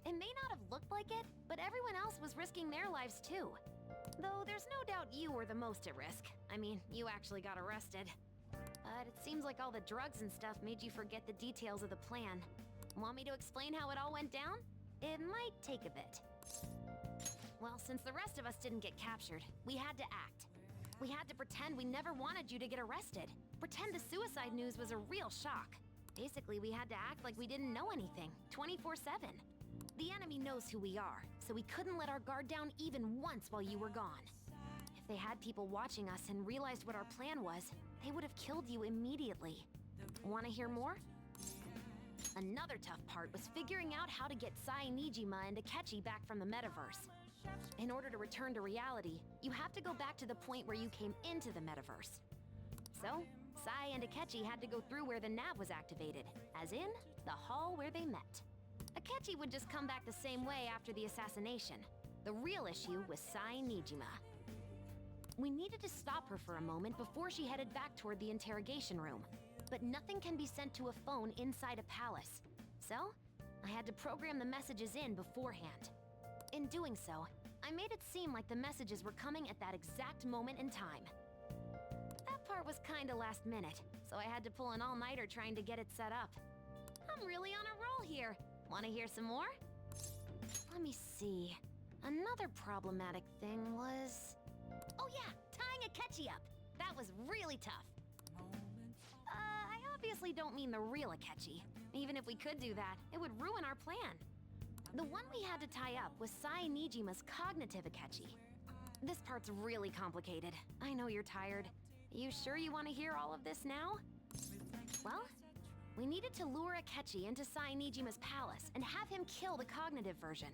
It may not have looked like it, but everyone else was risking their lives too. Though there's no doubt you were the most at risk. I mean, you actually got arrested. But it seems like all the drugs and stuff made you forget the details of the plan. Want me to explain how it all went down? It might take a bit. Well, since the rest of us didn't get captured, we had to act. We had to pretend we never wanted you to get arrested. Pretend the suicide news was a real shock. Basically, we had to act like we didn't know anything, 24/7. The enemy knows who we are, so we couldn't let our guard down even once while you were gone. If they had people watching us and realized what our plan was, they would have killed you immediately. Want to hear more? Another tough part was figuring out how to get Sai Nijima and Akechi back from the metaverse. In order to return to reality, you have to go back to the point where you came into the metaverse. So, Sai and Akechi had to go through where the nav was activated, as in, the hall where they met. Akechi would just come back the same way after the assassination. The real issue was Sai Nijima. We needed to stop her for a moment before she headed back toward the interrogation room. But nothing can be sent to a phone inside a palace. So, I had to program the messages in beforehand. In doing so, I made it seem like the messages were coming at that exact moment in time. That part was kinda last minute, so I had to pull an all-nighter trying to get it set up. I'm really on a roll here. Wanna hear some more? Let me see. Another problematic thing was... Oh yeah, tying Akechi up. That was really tough. I obviously don't mean the real Akechi. Even if we could do that, it would ruin our plan. The one we had to tie up was Sai Nijima's cognitive Akechi. This part's really complicated. I know you're tired. You sure you want to hear all of this now? Well, we needed to lure Akechi into Sai Nijima's palace and have him kill the cognitive version.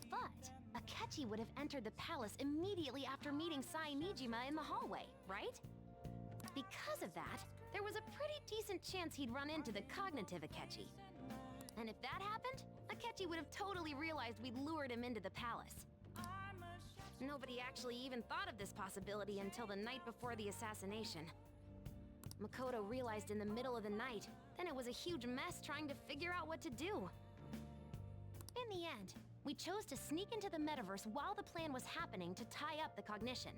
But Akechi would have entered the palace immediately after meeting Sai Nijima in the hallway, right? Because of that, there was a pretty decent chance he'd run into the cognitive Akechi. And if that happened, Akechi would have totally realized we'd lured him into the palace. Nobody actually even thought of this possibility until the night before the assassination. Makoto realized in the middle of the night, then it was a huge mess trying to figure out what to do. In the end, we chose to sneak into the metaverse while the plan was happening to tie up the cognition.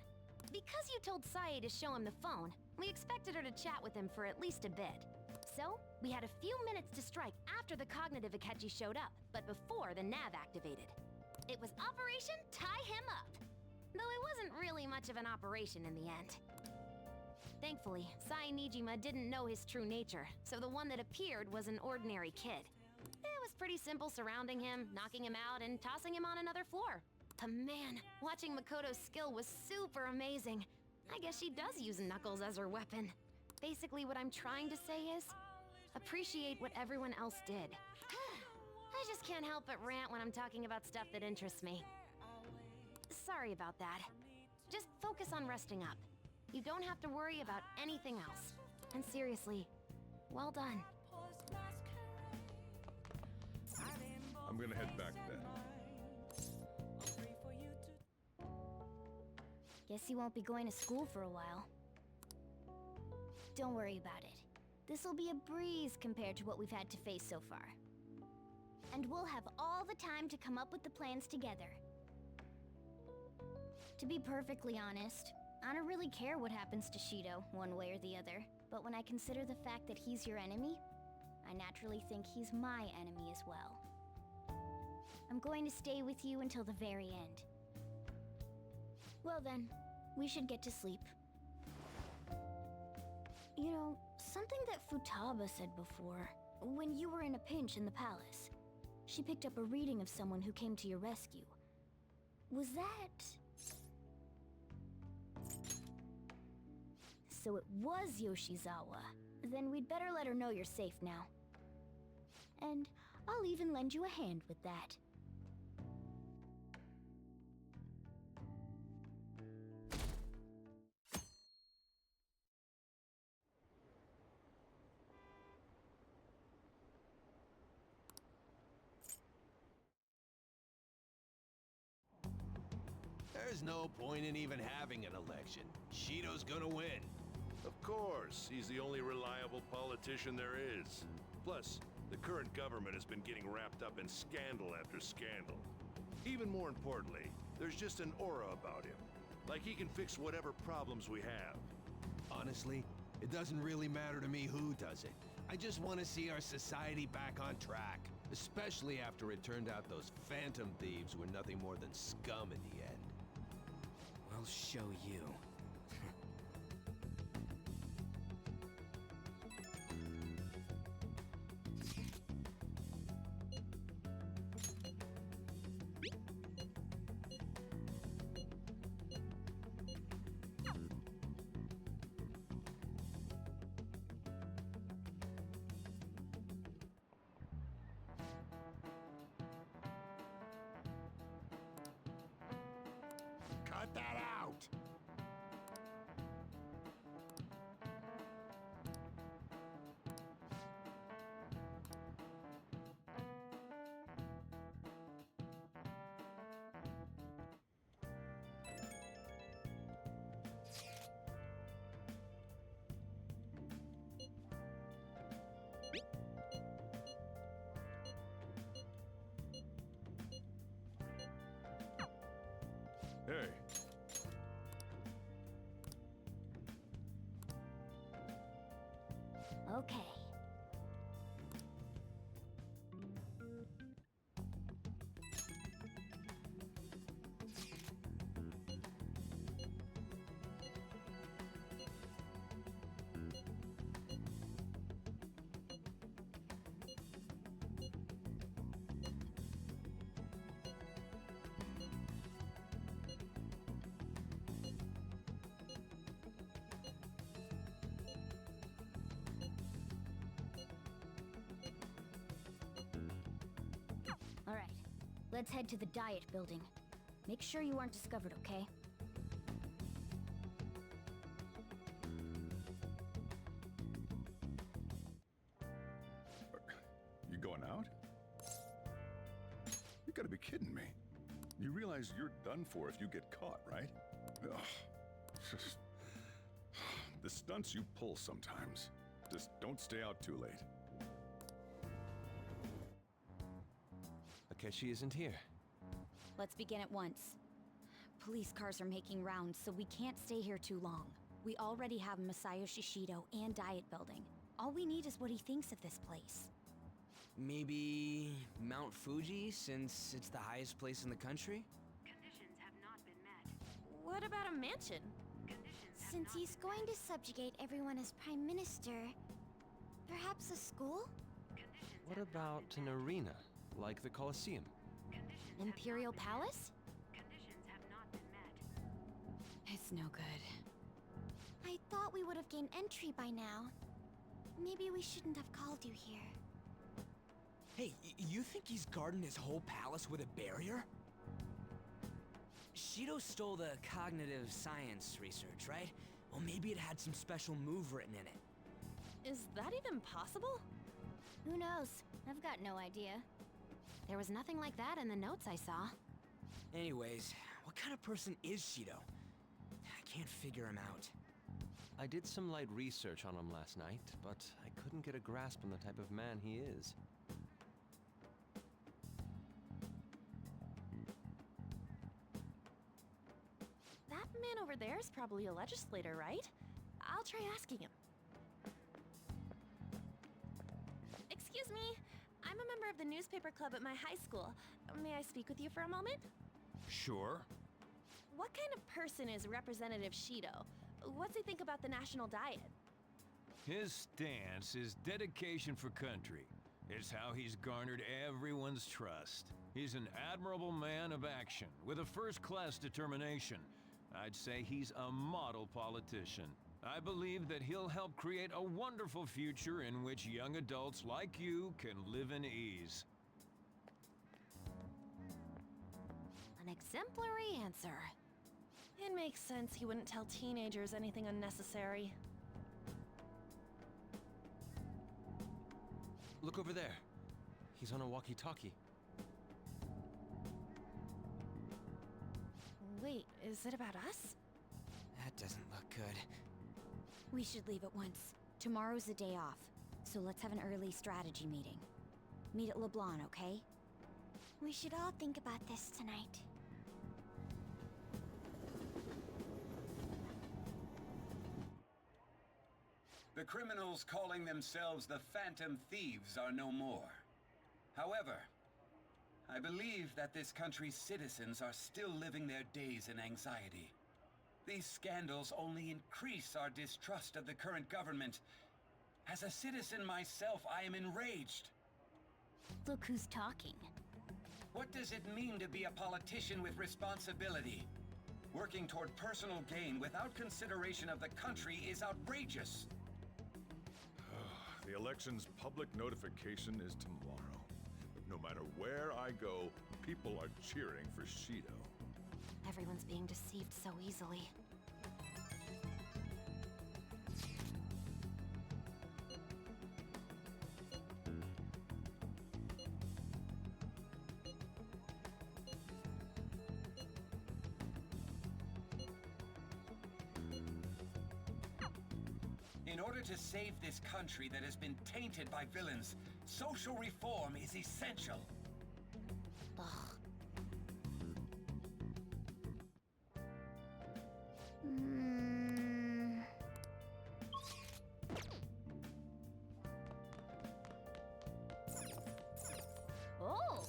Because you told Sae to show him the phone, we expected her to chat with him for at least a bit. So, we had a few minutes to strike after the cognitive Akechi showed up, but before the nav activated. It was Operation Tie Him Up! Though it wasn't really much of an operation in the end. Thankfully, Sai Nijima didn't know his true nature, so the one that appeared was an ordinary kid. It was pretty simple surrounding him, knocking him out, and tossing him on another floor. But man, watching Makoto's skill was super amazing. I guess she does use Knuckles as her weapon. Basically, what I'm trying to say is, appreciate what everyone else did. I just can't help but rant when I'm talking about stuff that interests me. Sorry about that. Just focus on resting up. You don't have to worry about anything else. And seriously, well done. I'm gonna head back then. Guess you won't be going to school for a while. Don't worry about it. This'll be a breeze compared to what we've had to face so far. And we'll have all the time to come up with the plans together. To be perfectly honest, I don't really care what happens to Shido, one way or the other. But when I consider the fact that he's your enemy, I naturally think he's my enemy as well. I'm going to stay with you until the very end. Well then, we should get to sleep. You know, something that Futaba said before, when you were in a pinch in the palace, she picked up a reading of someone who came to your rescue. Was that... So it was Yoshizawa. Then we'd better let her know you're safe now. And I'll even lend you a hand with that. There's no point in even having an election. Shido's gonna win. Of course, he's the only reliable politician there is. Plus, The current government has been getting wrapped up in scandal after scandal. Even more importantly, there's just an aura about him. Like he can fix whatever problems we have. Honestly, it doesn't really matter to me who does it. I just want to see our society back on track. Especially after it turned out those phantom thieves were nothing more than scum in the end. We'll show you. Cut that out! Hey, Okay. All right. Let's head to the Diet Building. Make sure you aren't discovered, okay? you going out? You gotta be kidding me. You realize you're done for if you get caught, right? Ugh. Just- The stunts you pull sometimes. Just don't stay out too late. Akechi isn't here. Let's begin at once. Police cars are making rounds, so we can't stay here too long. We already have Masayoshi Shido and Diet Building. All we need is what he thinks of this place. Maybe Mount Fuji, since it's the highest place in the country? Conditions have not been met. What about a mansion? Since he's going to subjugate everyone as Prime Minister, perhaps a school? What about an arena, like the Colosseum? Imperial Palace? Conditions have not been met. It's no good. I thought we would have gained entry by now. Maybe we shouldn't have called you here. Hey, you think he's guarding his whole palace with a barrier? Shido stole the cognitive science research, right? Well, maybe it had some special move written in it. Is that even possible? Who knows? I've got no idea. There was nothing like that in the notes I saw. Anyways, what kind of person is Shido? I can't figure him out. I did some light research on him last night, but I couldn't get a grasp on the type of man he is. That man over there is probably a legislator, right? I'll try asking him. Excuse me, I'm a member of the newspaper club at my high school. May I speak with you for a moment? Sure. What kind of person is Representative Shido? What's he think about the national diet? His stance is dedication for country. It's how he's garnered everyone's trust. He's an admirable man of action, with a first-class determination. I'd say he's a model politician. I believe that he'll help create a wonderful future in which young adults like you can live in ease. An exemplary answer. It makes sense he wouldn't tell teenagers anything unnecessary. Look over there. He's on a walkie-talkie. Wait, is it about us? That doesn't look good. We should leave at once. Tomorrow's a day off, so let's have an early strategy meeting. Meet at LeBlanc, okay? We should all think about this tonight. The criminals calling themselves the Phantom Thieves are no more. However, I believe that this country's citizens are still living their days in anxiety. These scandals only increase our distrust of the current government. As a citizen myself, I am enraged. Look who's talking. What does it mean to be a politician with responsibility? Working toward personal gain without consideration of the country is outrageous. The election's public notification is tomorrow. But no matter where I go, people are cheering for Shido. Everyone's being deceived so easily. In order to save this country that has been tainted by villains, social reform is essential. Ugh. Oh!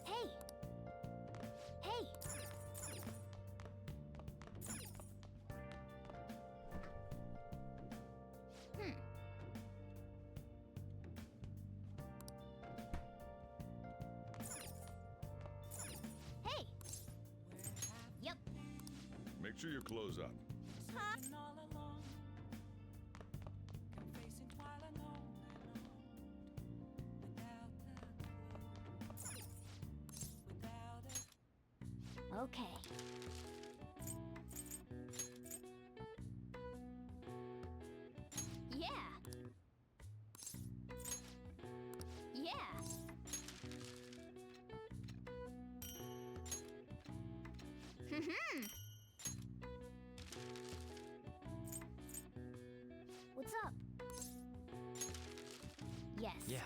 Hey! Hey! Hey! Yep. Make sure you close up. Okay. Yeah. Yeah. What's up? Yes. Yeah.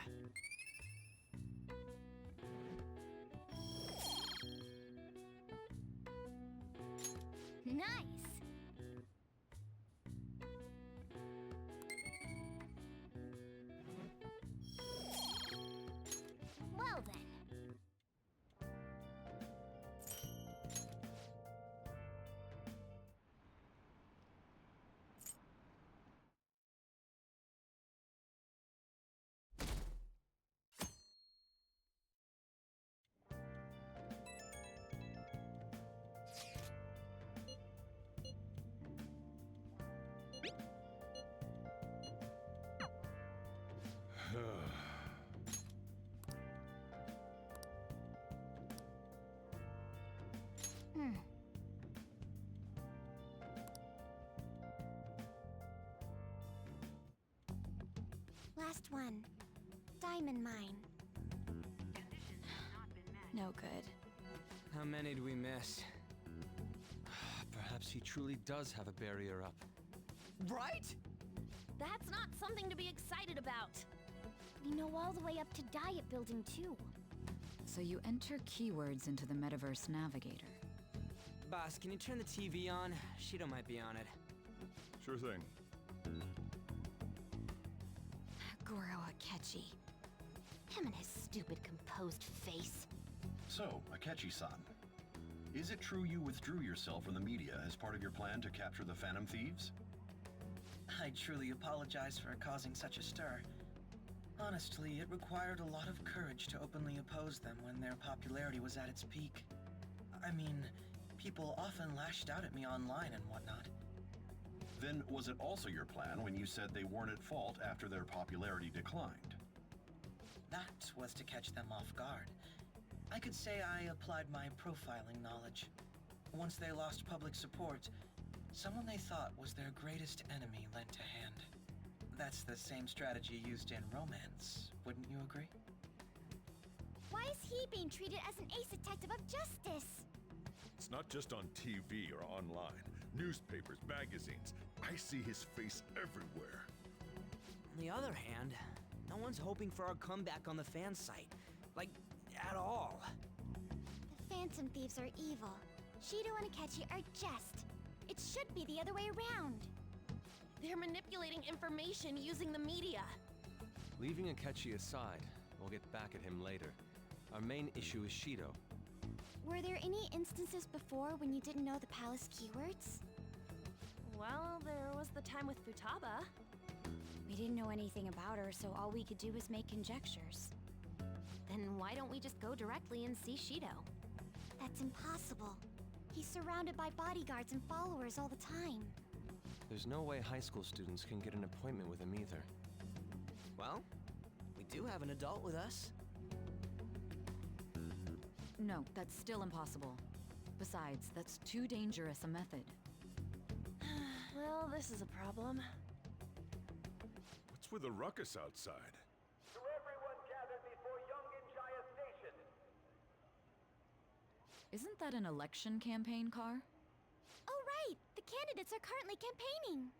Nice. Well then. Last one. Diamond mine. No good. How many do we miss? Perhaps he truly does have a barrier up. Right? That's not something to be excited about. We know all the way up to Diet Building, too. So you enter keywords into the Metaverse Navigator. Boss, can you turn the TV on? Shido might be on it. Sure thing. Goro Akechi. Him and his stupid composed face. So, Akechi-san, is it true you withdrew yourself from the media as part of your plan to capture the Phantom Thieves? I truly apologize for causing such a stir. Honestly, it required a lot of courage to openly oppose them when their popularity was at its peak. I mean, people often lashed out at me online and whatnot. Then was it also your plan when you said they weren't at fault after their popularity declined? That was to catch them off guard. I could say I applied my profiling knowledge. Once they lost public support, someone they thought was their greatest enemy lent a hand. That's the same strategy used in romance, wouldn't you agree? Why is he being treated as an ace detective of justice? It's not just on TV or online. Newspapers, magazines. I see his face everywhere. On the other hand, no one's hoping for our comeback on the fan site. Like, at all. The Phantom Thieves are evil. Shido and Akechi are just. It should be the other way around. They're manipulating information using the media. Leaving Akechi aside, we'll get back at him later. Our main issue is Shido. Were there any instances before when you didn't know the palace keywords? Well, there was the time with Futaba. We didn't know anything about her, so all we could do was make conjectures. Then why don't we just go directly and see Shido? That's impossible. He's surrounded by bodyguards and followers all the time. There's no way high school students can get an appointment with him either. Well, we do have an adult with us. No, that's still impossible. Besides, that's too dangerous a method. Well, this is a problem. What's with the ruckus outside? To everyone gathered before Yongen-Jaya Station. Isn't that an election campaign car? Oh, right! The candidates are currently campaigning.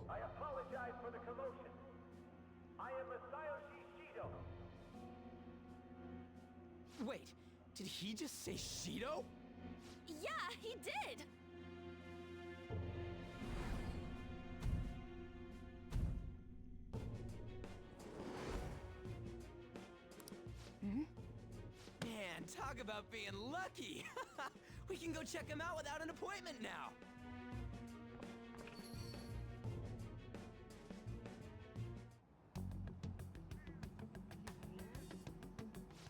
I apologize for the commotion. I am Masayoshi Shido. Wait, did he just say Shido? Yeah, he did! Man, talk about being lucky! We can go check him out without an appointment now!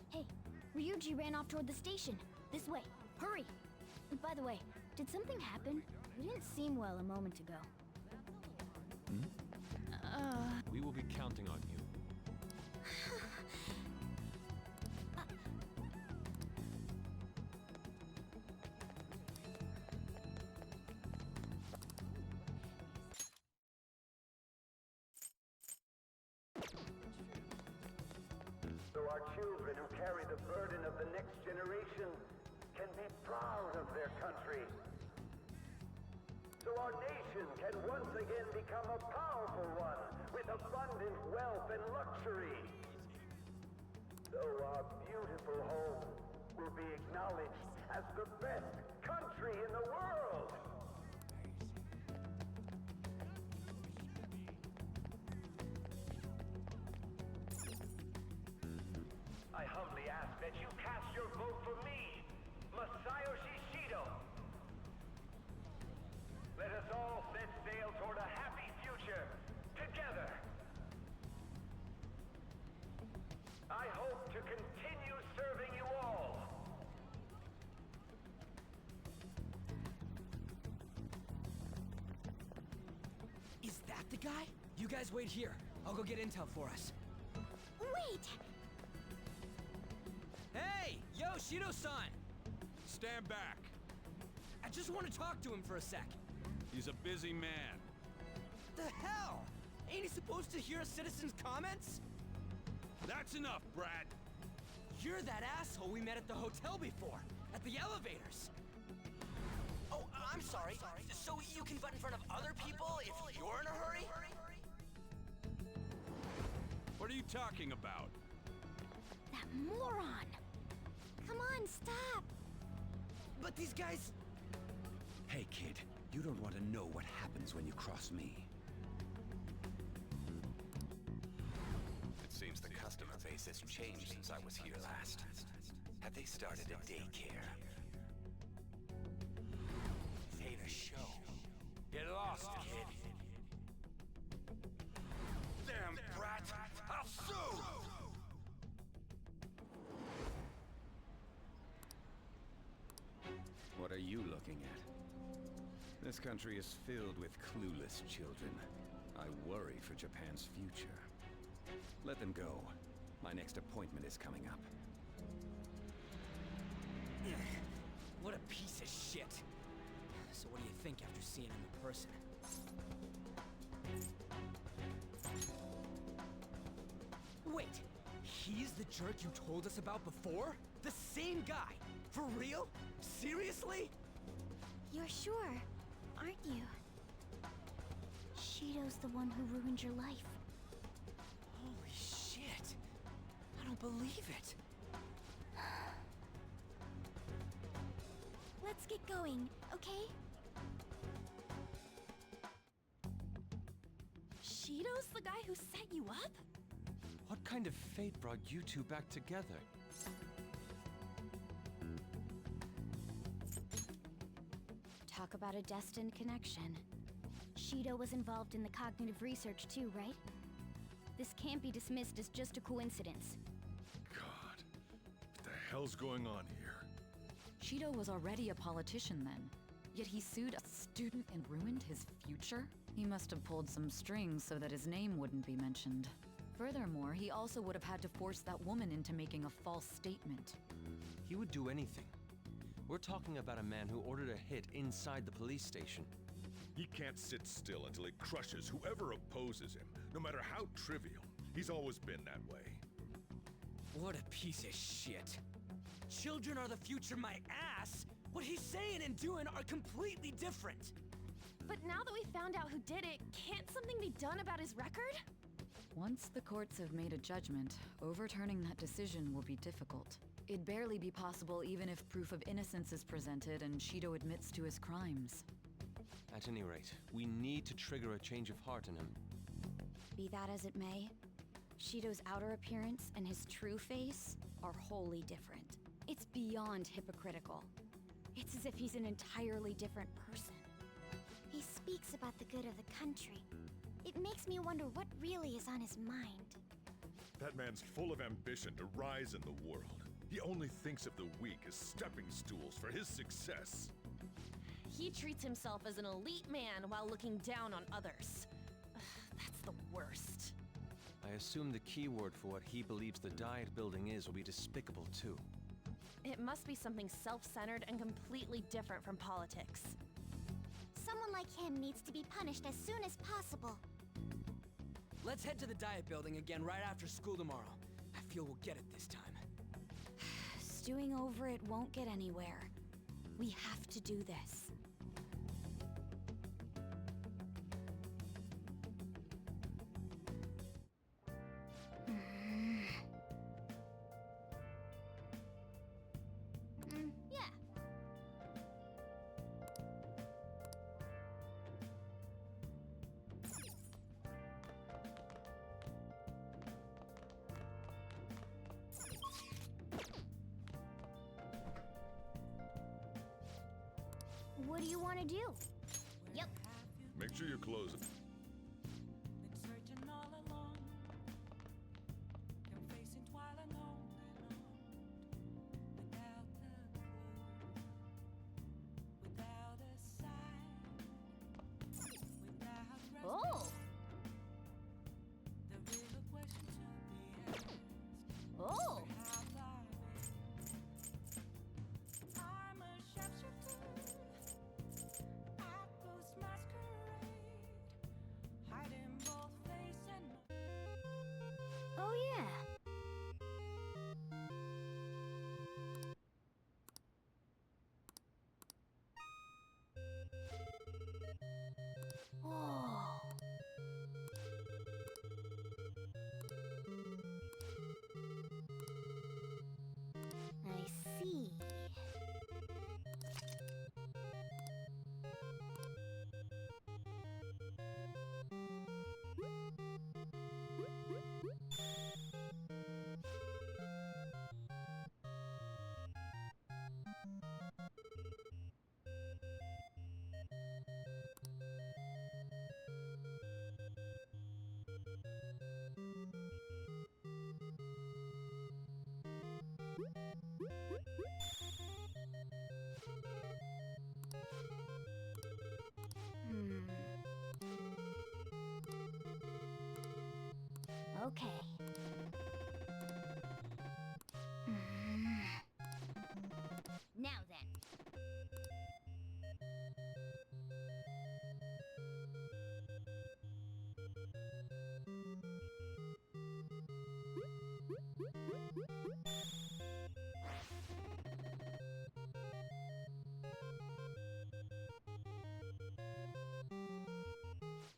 Hey, Ryuji ran off toward the station. This way. Hurry! By the way, did something happen? You didn't seem well a moment ago. We will be counting on you. So our children who carry the burden of the next generation can be proud of their country. So our nation can once again become a powerful one with abundant wealth and luxury. So our beautiful home will be acknowledged as the best country in the world. I humbly ask that you cast your vote for me, Masayoshi Shido. Let us all set sail toward a happy future, together. I hope to continue serving you all. Is that the guy? You guys wait here. I'll go get intel for us. Wait! Hey! Yo, Shido-san! Stand back. I just want to talk to him for a sec. He's a busy man. The hell? Ain't he supposed to hear a citizen's comments? That's enough, Brad. You're that asshole we met at the hotel before, at the elevators. Oh, I'm sorry. So you can butt in front of other people if you're in a hurry? What are you talking about? That moron! Come on, stop! But these guys... Hey, kid. You don't want to know what happens when you cross me. It seems the customer base has changed since I was here last. Have they started a daycare? Hate a show. Get lost, kid. Damn brat! I'll sue! What are you looking at? This country is filled with clueless children. I worry for Japan's future. Let them go. My next appointment is coming up. What a piece of shit. So what do you think after seeing him in person? Wait, he's the jerk you told us about before? The same guy? For real? Seriously? You're sure, aren't you? Shido's the one who ruined your life. Holy shit. I don't believe it. Let's get going, okay? Shido's the guy who set you up? What kind of fate brought you two back together? Talk about a destined connection. Shido was involved in the cognitive research too, right? This can't be dismissed as just a coincidence. God, what the hell's going on here? Shido was already a politician then, yet he sued a student and ruined his future? He must have pulled some strings so that his name wouldn't be mentioned. Furthermore, he also would have had to force that woman into making a false statement. He would do anything. We're talking about a man who ordered a hit inside the police station. He can't sit still until he crushes whoever opposes him, no matter how trivial. He's always been that way. What a piece of shit. Children are the future, my ass! What he's saying and doing are completely different! But now that we found out who did it, can't something be done about his record? Once the courts have made a judgment, overturning that decision will be difficult. It'd barely be possible even if proof of innocence is presented and Shido admits to his crimes. At any rate, we need to trigger a change of heart in him. Be that as it may, Shido's outer appearance and his true face are wholly different. It's beyond hypocritical. It's as if he's an entirely different person. He speaks about the good of the country. It makes me wonder what really is on his mind. That man's full of ambition to rise in the world. He only thinks of the weak as stepping stools for his success. He treats himself as an elite man while looking down on others. That's the worst. I assume the key word for what he believes the Diet Building is will be despicable too. It must be something self-centered and completely different from politics. Someone like him needs to be punished as soon as possible. Let's head to the Diet Building again right after school tomorrow. I feel we'll get it this time. Stewing over it won't get anywhere. We have to do this. Yeah. What do you want to do? Yep. Make sure you close it. Oh! Oh! Oh yeah. Oh. I see. Okay.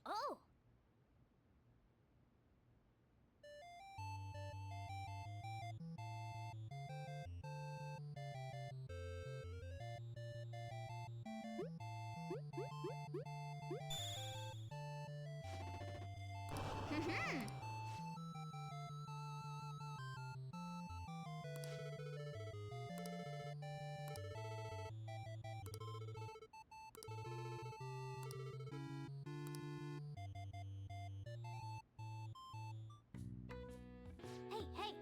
Oh! Hey, hey!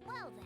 Well then.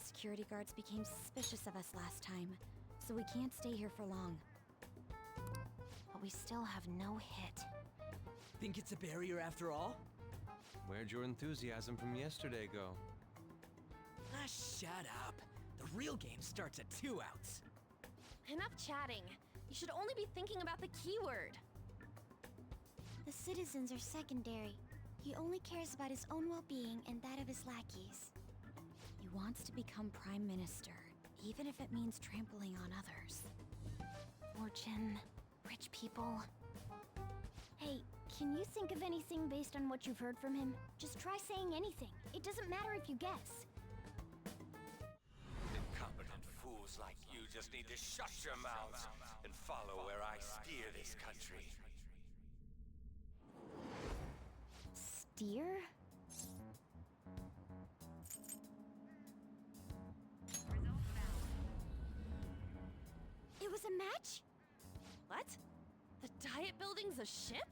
Security guards became suspicious of us last time, so we can't stay here for long. But we still have no hit. Think it's a barrier after all? Where'd your enthusiasm from yesterday go? Ah, shut up. The real game starts at 2 outs. Enough chatting. You should only be thinking about the keyword. The citizens are secondary. He only cares about his own well-being and that of his lackeys. He wants to become Prime Minister, even if it means trampling on others. Fortune, rich people. Hey, can you think of anything based on what you've heard from him? Just try saying anything. It doesn't matter if you guess. Incompetent fools like you just need to shut your mouths and follow where I steer this country. Steer? It was a match? What? The Diet Building's a ship?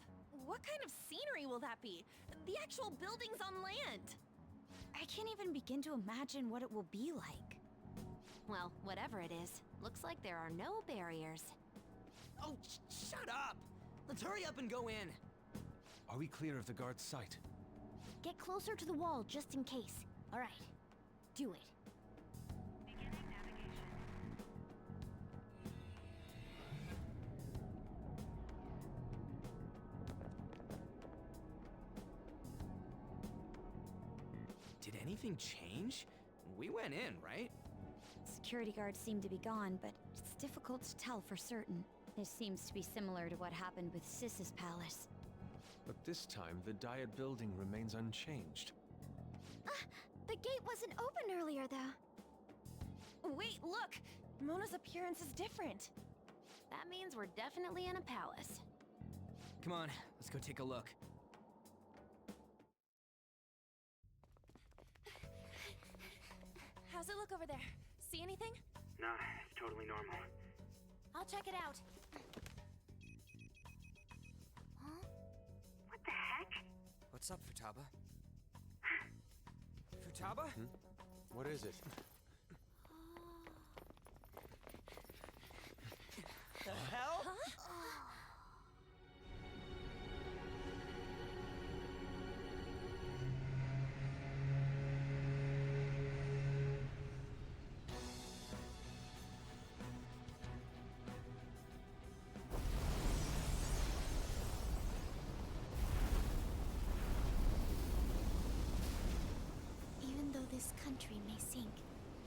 What kind of scenery will that be? The actual building's on land. I can't even begin to imagine what it will be like. Well, whatever it is, looks like there are no barriers. Oh, shut up! Let's hurry up and go in. Are we clear of the guard's sight? Get closer to the wall just in case. All right, do it. Did anything change? We went in, right? Security guards seem to be gone, but it's difficult to tell for certain. This seems to be similar to what happened with Sis's palace. But this time, the Diet building remains unchanged. The gate wasn't open earlier, though. Wait, look! Mona's appearance is different. That means we're definitely in a palace. Come on, let's go take a look. How's it look over there? See anything? Nah, it's totally normal. I'll check it out. Huh? What the heck? What's up, Futaba? Futaba? What is it? The hell? this country may sink,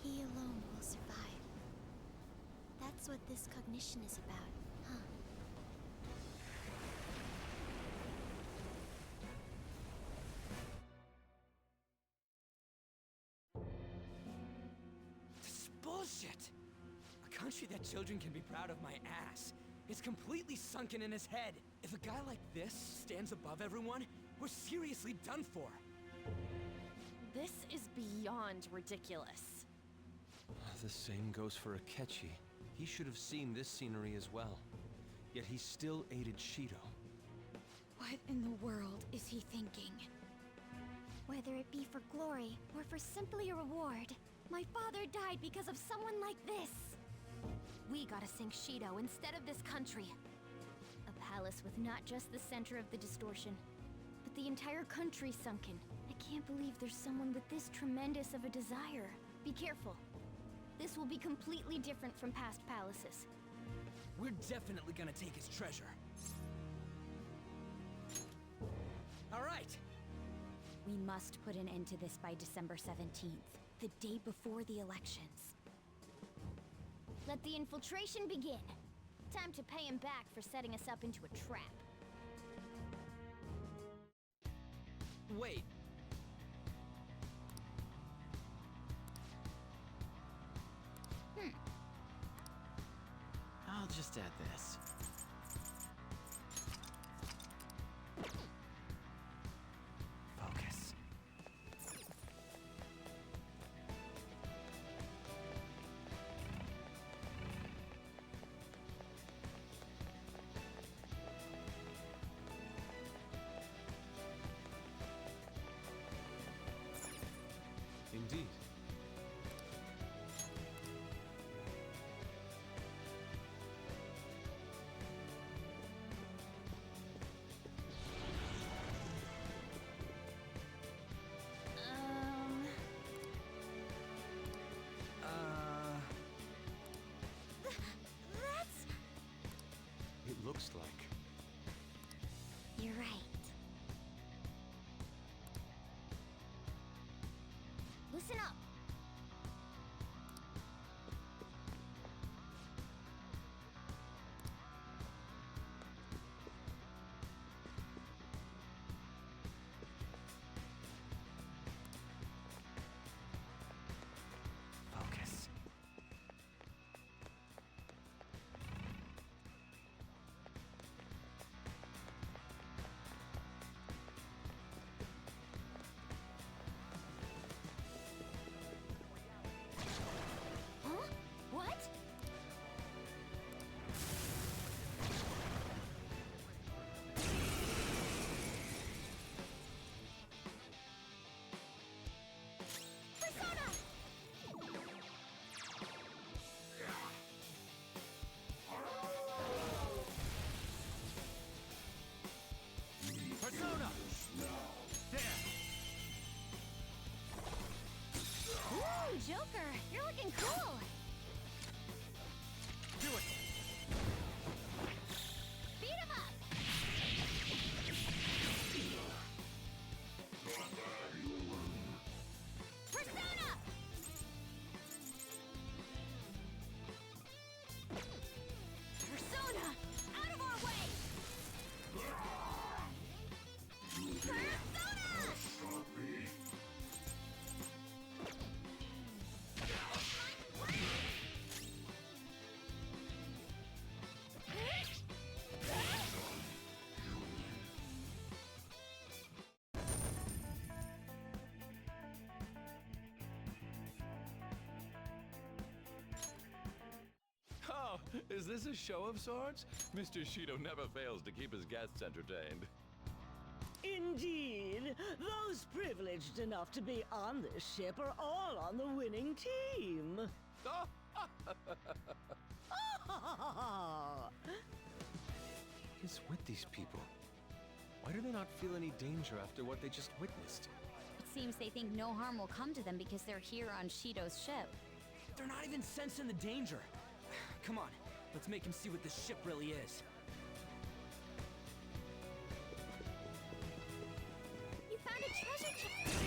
he alone will survive. That's what this cognition is about, huh? This is bullshit! A country that children can be proud of my ass is completely sunken in his head. If a guy like this stands above everyone, we're seriously done for. This is beyond ridiculous. The same goes for Akechi. He should have seen this scenery as well. Yet he still aided Shido. What in the world is he thinking? Whether it be for glory or for simply a reward, my father died because of someone like this. We gotta sink Shido instead of this country. A palace with not just the center of the distortion, but the entire country sunken. I can't believe there's someone with this tremendous of a desire. Be careful. This will be completely different from past palaces. We're definitely gonna take his treasure. All right. We must put an end to this by December 17th, the day before the elections. Let the infiltration begin. Time to pay him back for setting us up into a trap. Wait. I'll just add this. Focus. Indeed. That's... It looks like. You're right. Listen up. Focus. Huh? What? Persona! Persona! There! Ooh, Joker! You're looking cool! Do it! Beat him up! Persona! Persona! Out of our way! Persona! Oh, is this a show of sorts? Mr. Shido never fails to keep his guests entertained. Indeed. Those privileged enough to be on this ship are all on the winning team. What is with these people? Why do they not feel any danger after what they just witnessed? It seems they think no harm will come to them because they're here on Shido's ship. They're not even sensing the danger. Come on, let's make him see what this ship really is. You found a treasure chest!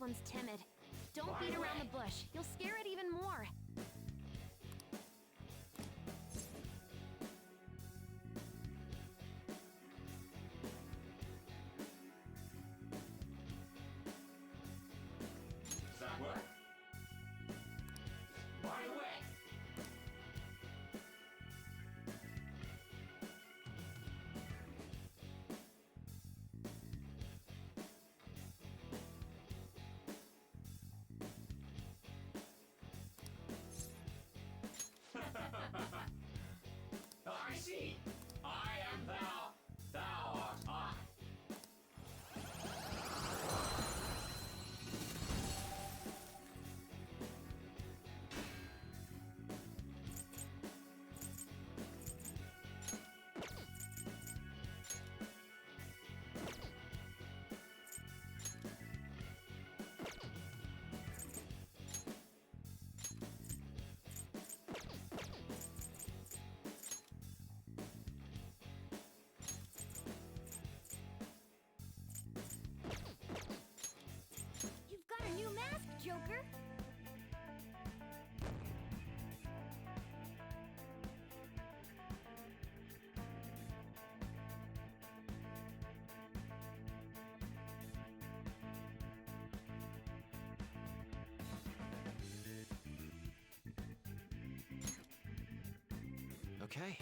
one's timid. Don't beat around the bush. You'll scare it even more. I see. I am thou. Thou art I. You've got a new mask, Joker! Okay.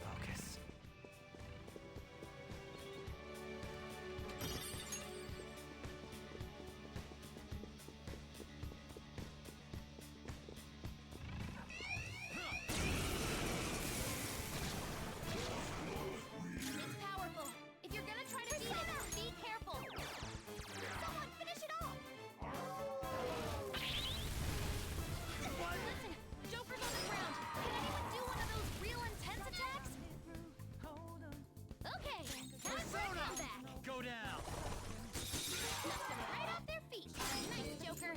Focus. It's powerful. If you're gonna try to beat it, be careful. Someone finish it off. Listen, Joker's on the ground. Can anyone do one of those real intense attacks? Okay, time for a comeback. Go down! Knocked them right off their feet. Nice, Joker.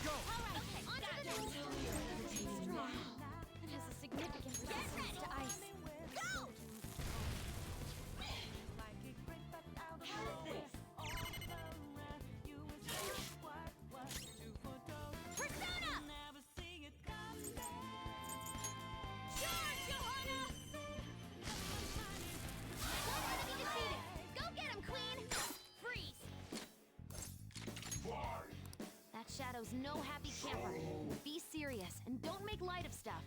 Go! All right, okay, on to the next. Strong. That has a significant resistance to ice. Go! Persona! Charge, Johanna! One enemy defeated. Go get him, Queen! Freeze! That shadow's no happy camper. Be serious and don't make light of stuff.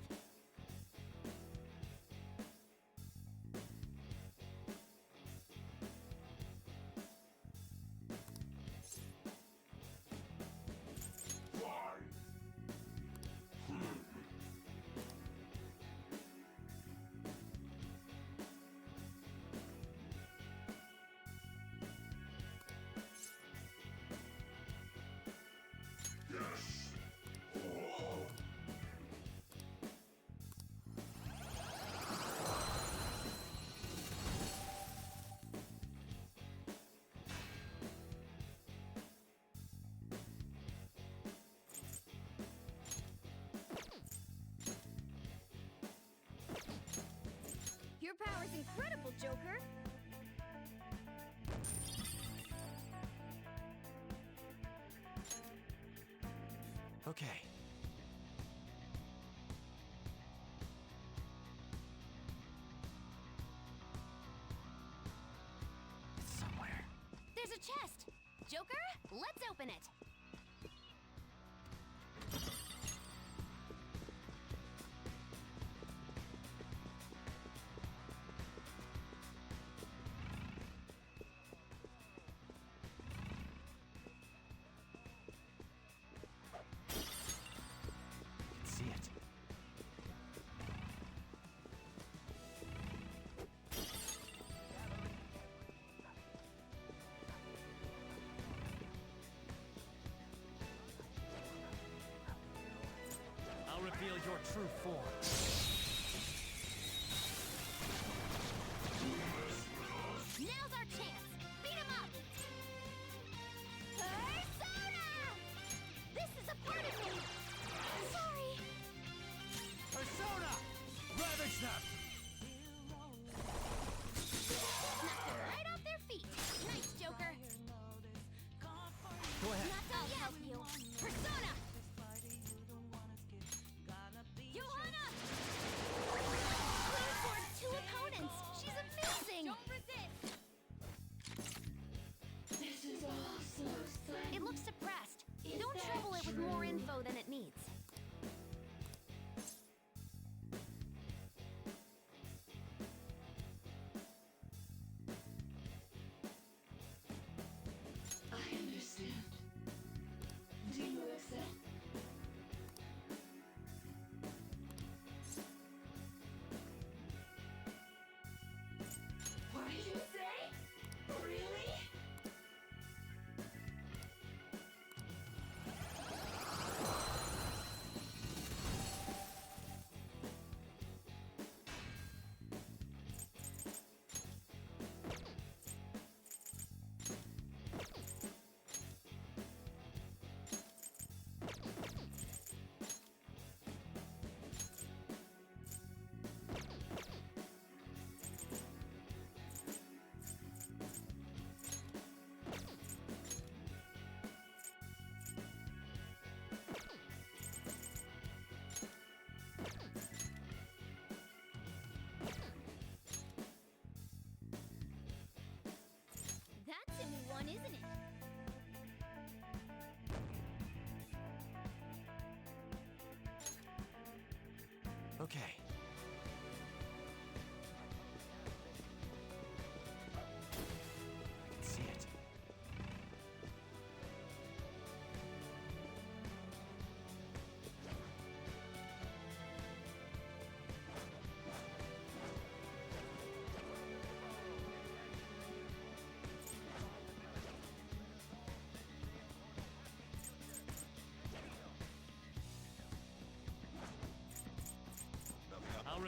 Your power's incredible, Joker! Okay. It's somewhere. There's a chest! Joker, let's open it! See it. I'll reveal your true form. Now's our chance! Beat him up! Persona! This is a part of me! Sorry!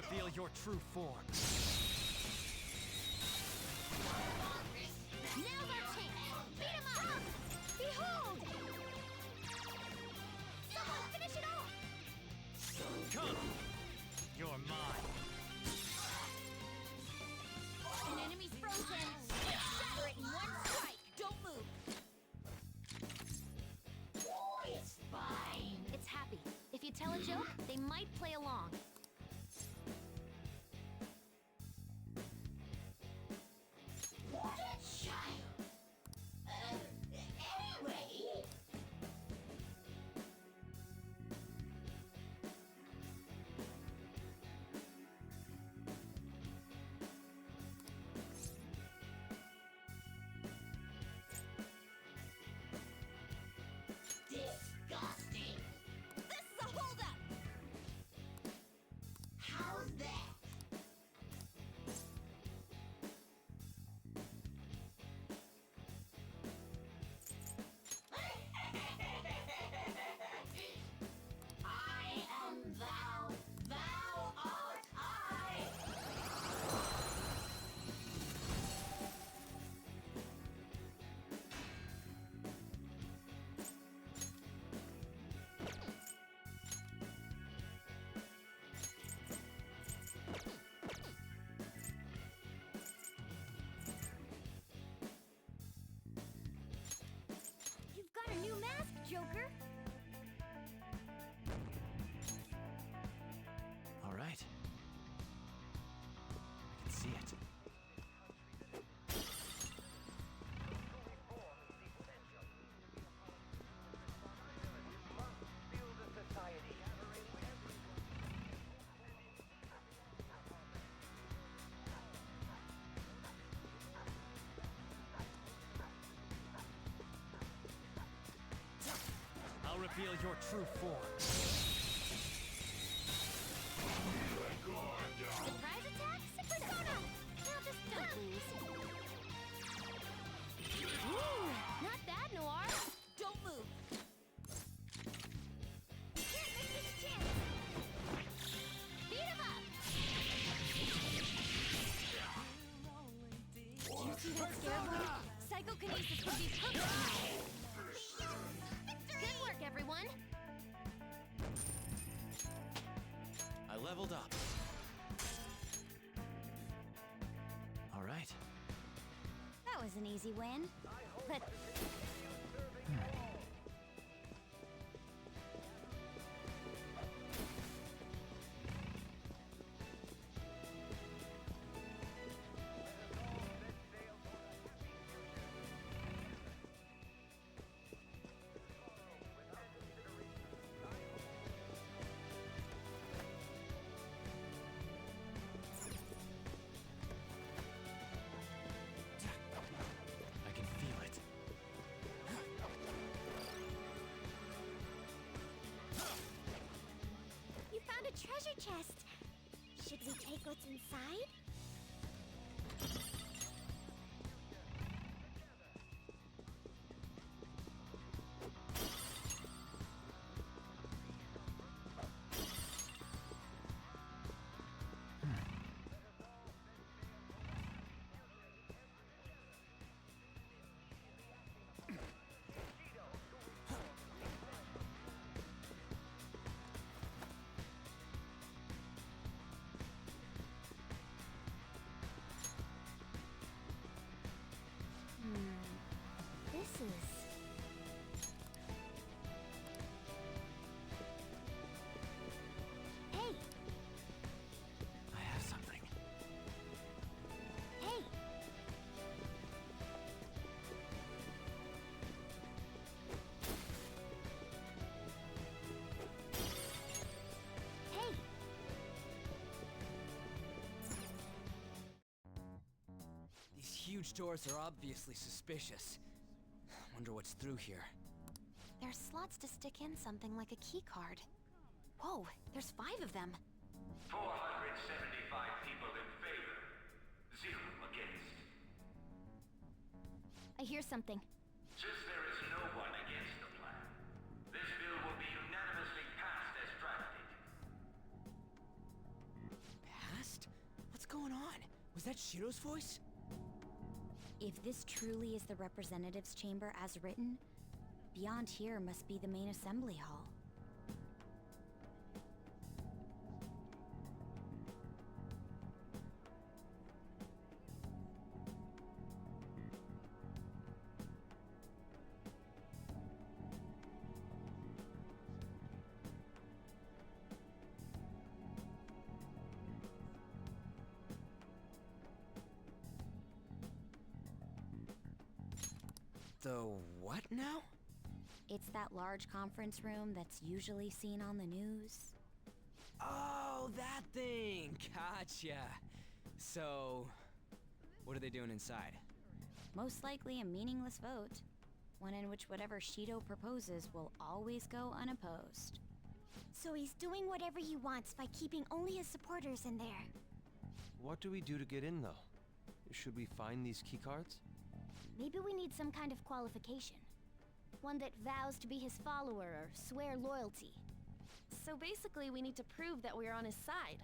reveal your true form. Now's our chance! Beat him up! Behold! Someone finish it off! Come! You're mine. An enemy's frozen! Shatter it in one strike! Don't move! It's fine. It's happy. If you tell a joke, they might play along. What a child! Anyway... Disgusting! This is a holdup! How's that? I am thou, thou art I. You've got a new mask, Joker! All right. I can see it. I'll reveal your true form. Surprise attack? Persona! Now just don't lose. Ooh, not bad, Noir. Don't move. You can't miss this chance. Beat him up. Do you see that scared one? Psychokinesis would be perfect now. Good work, everyone. I leveled up. All right. That was an easy win. But I can feel it. you found a treasure chest. Should we take what's inside? This is... Hey! I have something. Hey! Hey! These huge doors are obviously suspicious. Wonder what's through here. There's slots to stick in something like a key card. Whoa, there's 5 of them. 475 people in favor. 0 against. I hear something. Since there is no one against the plan, this bill will be unanimously passed as drafted. Was that Shiro's voice? If this truly is the representatives' chamber as written, beyond here must be the main assembly hall. The what now? It's that large conference room that's usually seen on the news. Oh, that thing! Gotcha! So, what are they doing inside? Most likely a meaningless vote. One in which whatever Shido proposes will always go unopposed. So he's doing whatever he wants by keeping only his supporters in there. What do we do to get in, though? Should we find these keycards? Maybe we need some kind of qualification. One that vows to be his follower or swear loyalty. So basically, we need to prove that we're on his side.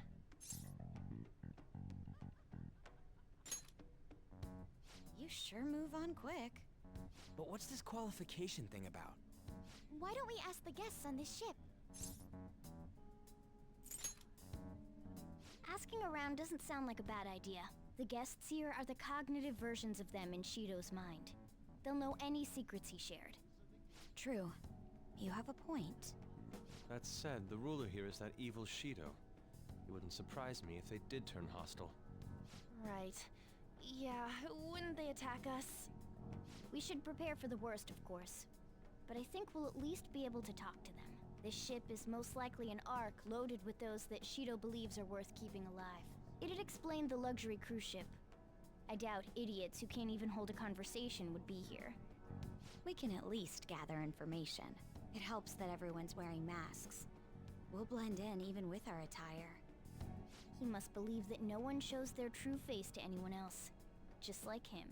You sure move on quick. But what's this qualification thing about? Why don't we ask the guests on this ship? Asking around doesn't sound like a bad idea. The guests here are the cognitive versions of them in Shido's mind. They'll know any secrets he shared. True. You have a point. That said, the ruler here is that evil Shido. It wouldn't surprise me if they did turn hostile. Right. Yeah, wouldn't they attack us? We should prepare for the worst, of course. But I think we'll at least be able to talk to them. This ship is most likely an Ark loaded with those that Shido believes are worth keeping alive. It'd explain the luxury cruise ship. I doubt idiots who can't even hold a conversation would be here. We can at least gather information. It helps that everyone's wearing masks. We'll blend in even with our attire. He must believe that no one shows their true face to anyone else. Just like him.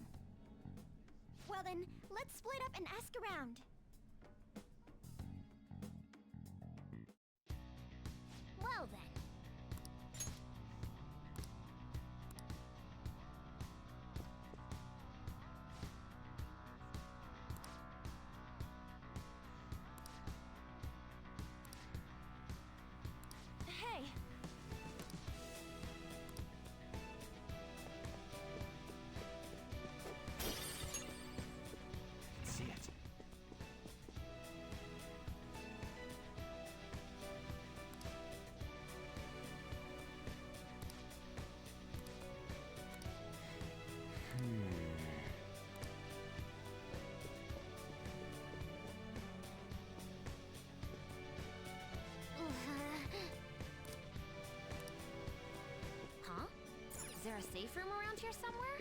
Well then, let's split up and ask around. Well then. Hey! See it. Huh? Is there a safe room around here somewhere?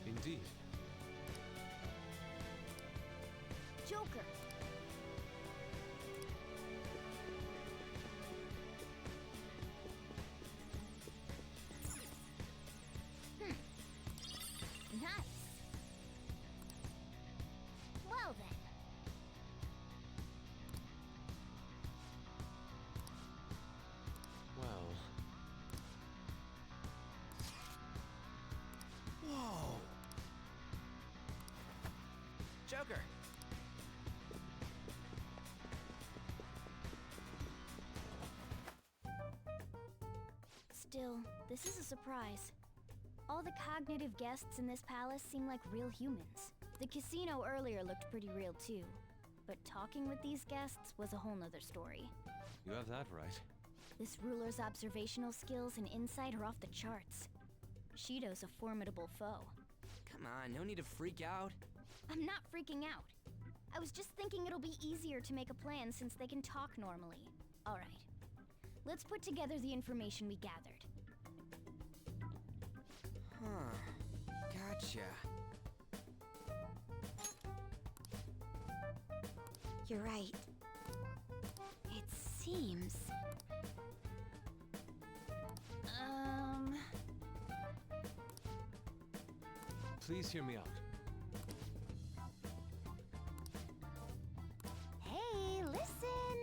Indeed. Joker. Nice. Well then. Well, Whoa! Joker! Still, this is a surprise. All the cognitive guests in this palace seem like real humans. The casino earlier looked pretty real too. But talking with these guests was a whole nother story. You have that right. This ruler's observational skills and insight are off the charts. Shido's a formidable foe. Come on, no need to freak out. I'm not freaking out. I was just thinking it'll be easier to make a plan since they can talk normally. Alright. Let's put together the information we gathered. Huh. Gotcha. You're right. It seems... Please hear me out. Hey, listen!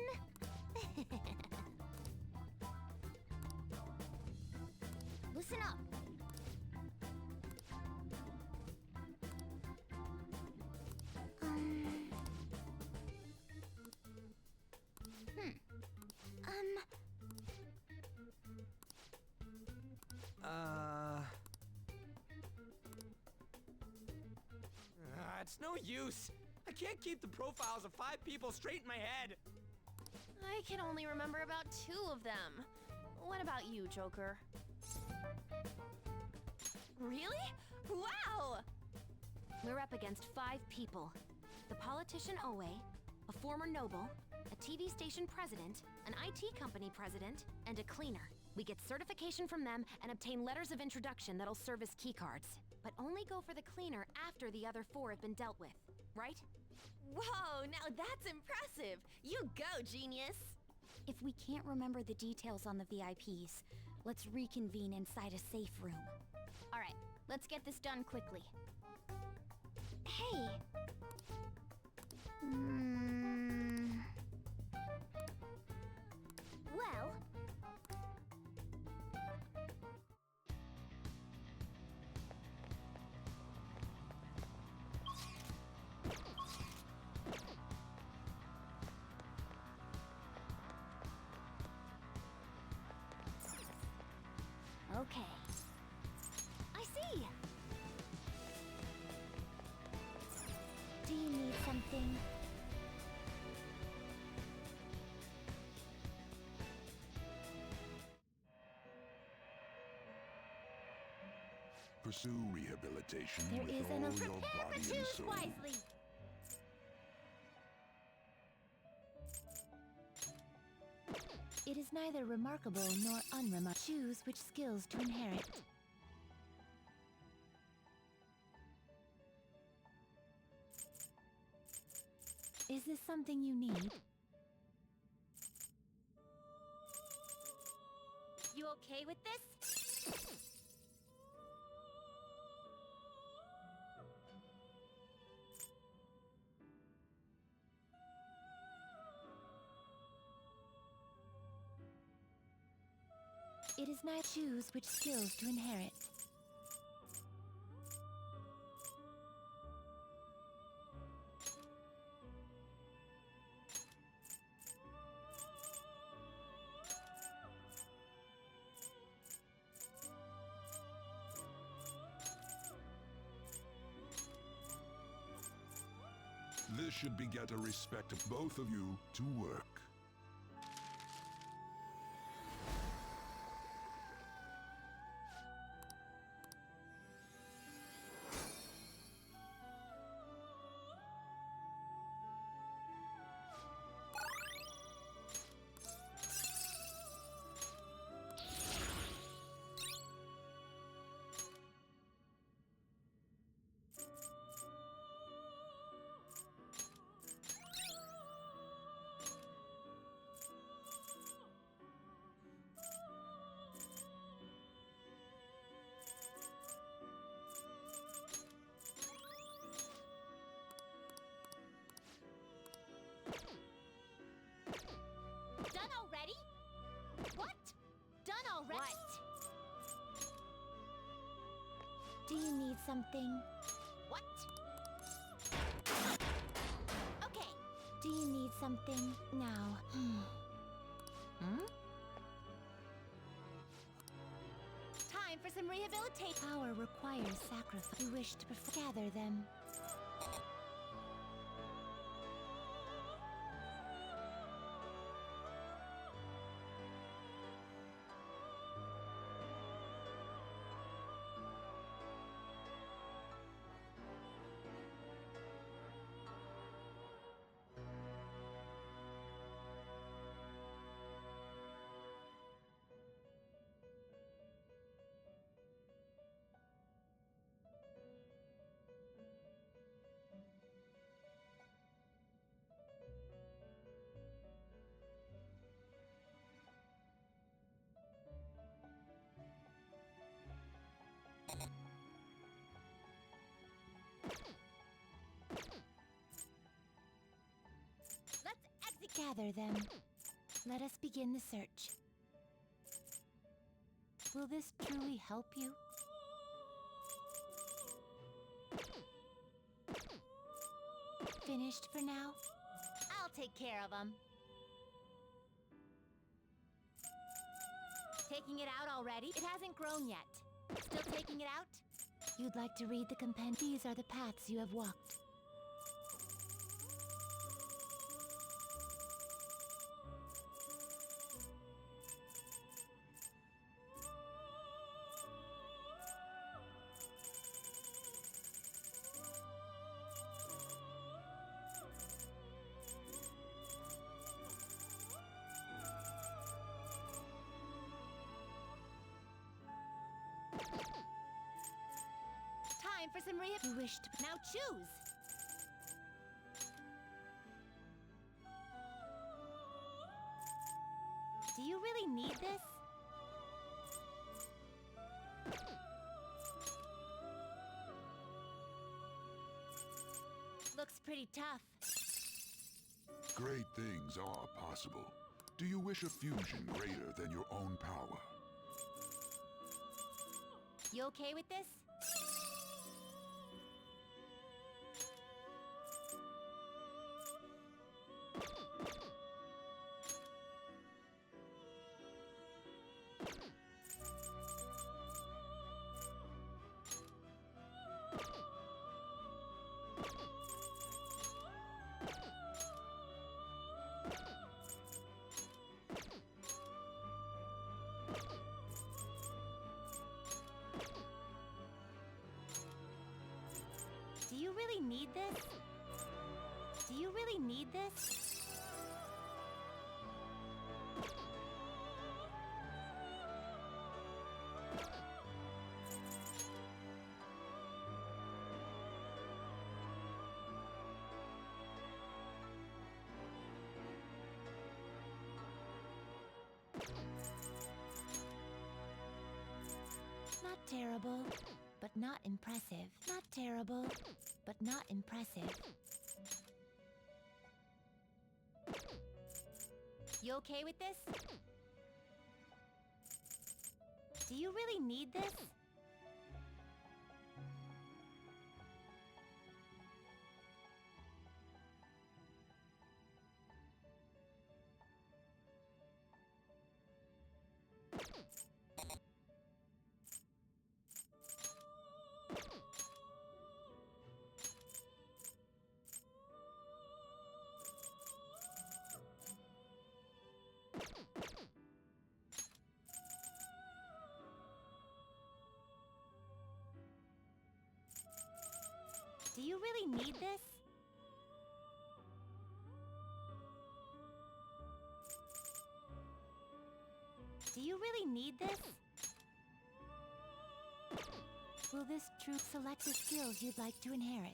Listen up! It's no use. I can't keep the profiles of 5 people straight in my head. I can only remember about 2 of them. What about you, Joker? Really? Wow! We're up against 5 people. The politician Owe, a former noble, a TV station president, an IT company president, and a cleaner. We get certification from them and obtain letters of introduction that'll serve as keycards. But only go for the cleaner after the other 4 have been dealt with, right? Whoa, now that's impressive! You go, genius! If we can't remember the details on the VIPs, let's reconvene inside a safe room. Alright, let's get this done quickly. Hey! Well... Okay. I see! Do you need something? Pursue rehabilitation There with is all an your prepare body but and choose soul. wisely! It is neither remarkable nor unremarkable. Choose which skills to inherit. Is this something you need? You okay with this? It is neither. Choose which skills to inherit. This should beget a respect of both of you to work. Done already? What? Done already? Do you need something? What? Okay. Do you need something now? some rehabilitation. Power requires sacrifice. You wish to gather them. Gather them. Let us begin the search. Will this truly help you? Finished for now? I'll take care of them. Taking it out already? It hasn't grown yet. Still taking it out? You'd like to read the compendium? These are the paths you have walked. Time for some You wish to now choose. Do you really need this? Looks pretty tough. Great things are possible. Do you wish a fusion greater than your own power? You okay with this? Do you really need this? Do you really need this? Not terrible, but not impressive. Not terrible, but not impressive. You okay with this? Do you really need this? Do you really need this? Do you really need this? Will this truth select the skills you'd like to inherit?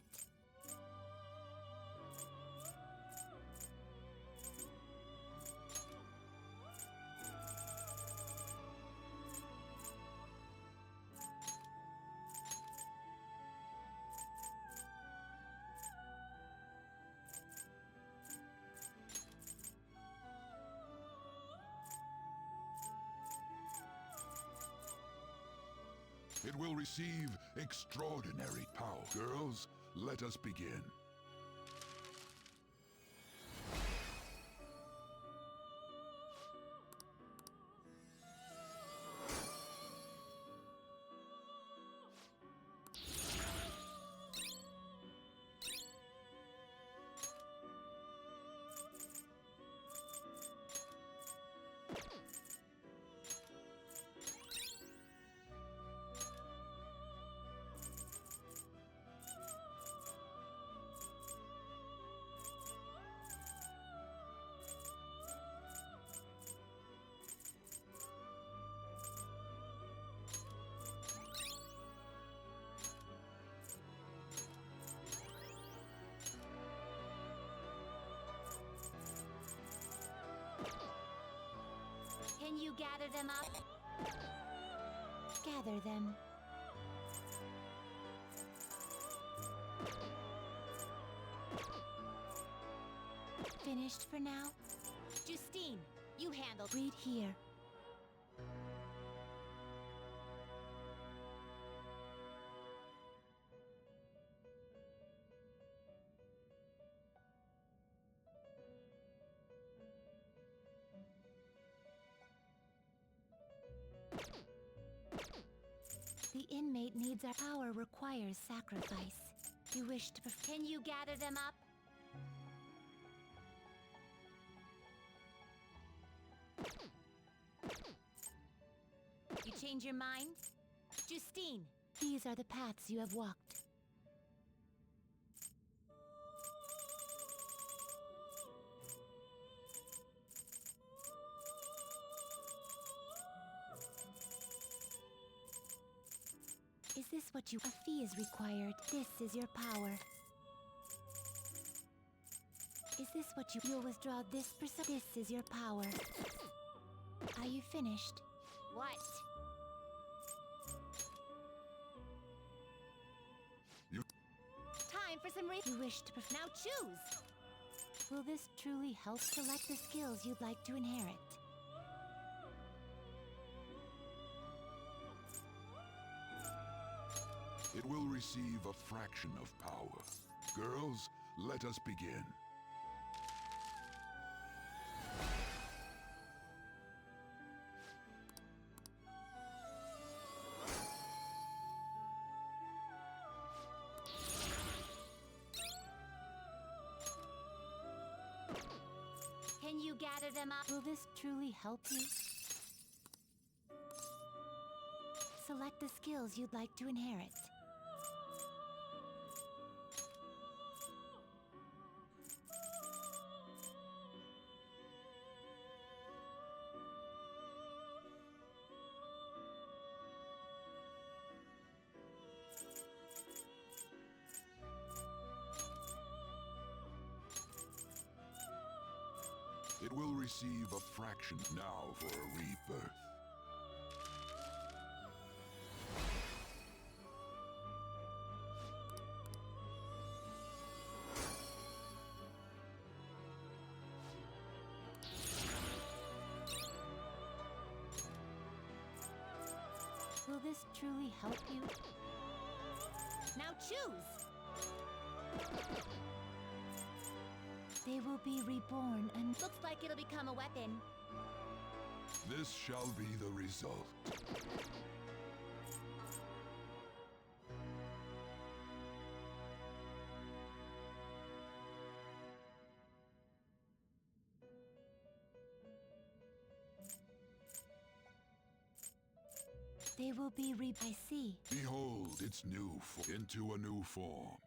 It will receive extraordinary power. Girls, let us begin. Can you gather them up? Gather them. Finished for now? Justine, you handle. Read here. The inmate needs our power requires sacrifice. You wish to Can you gather them up? You change your mind? Justine! These are the paths you have walked. Is this what you... A fee is required. This is your power. Is this what you... You'll withdraw this percent. This is your power. Are you finished? What? Time for some You wish to... Now choose! Will this truly help select the skills you'd like to inherit? It will receive a fraction of power. Girls, let us begin. Can you gather them up? Will this truly help you? Select the skills you'd like to inherit. It will receive a fraction now for a rebirth. Will this truly help you? Now choose! They will be reborn and... Looks like it'll become a weapon. This shall be the result. They will be I see. Behold its into a new form.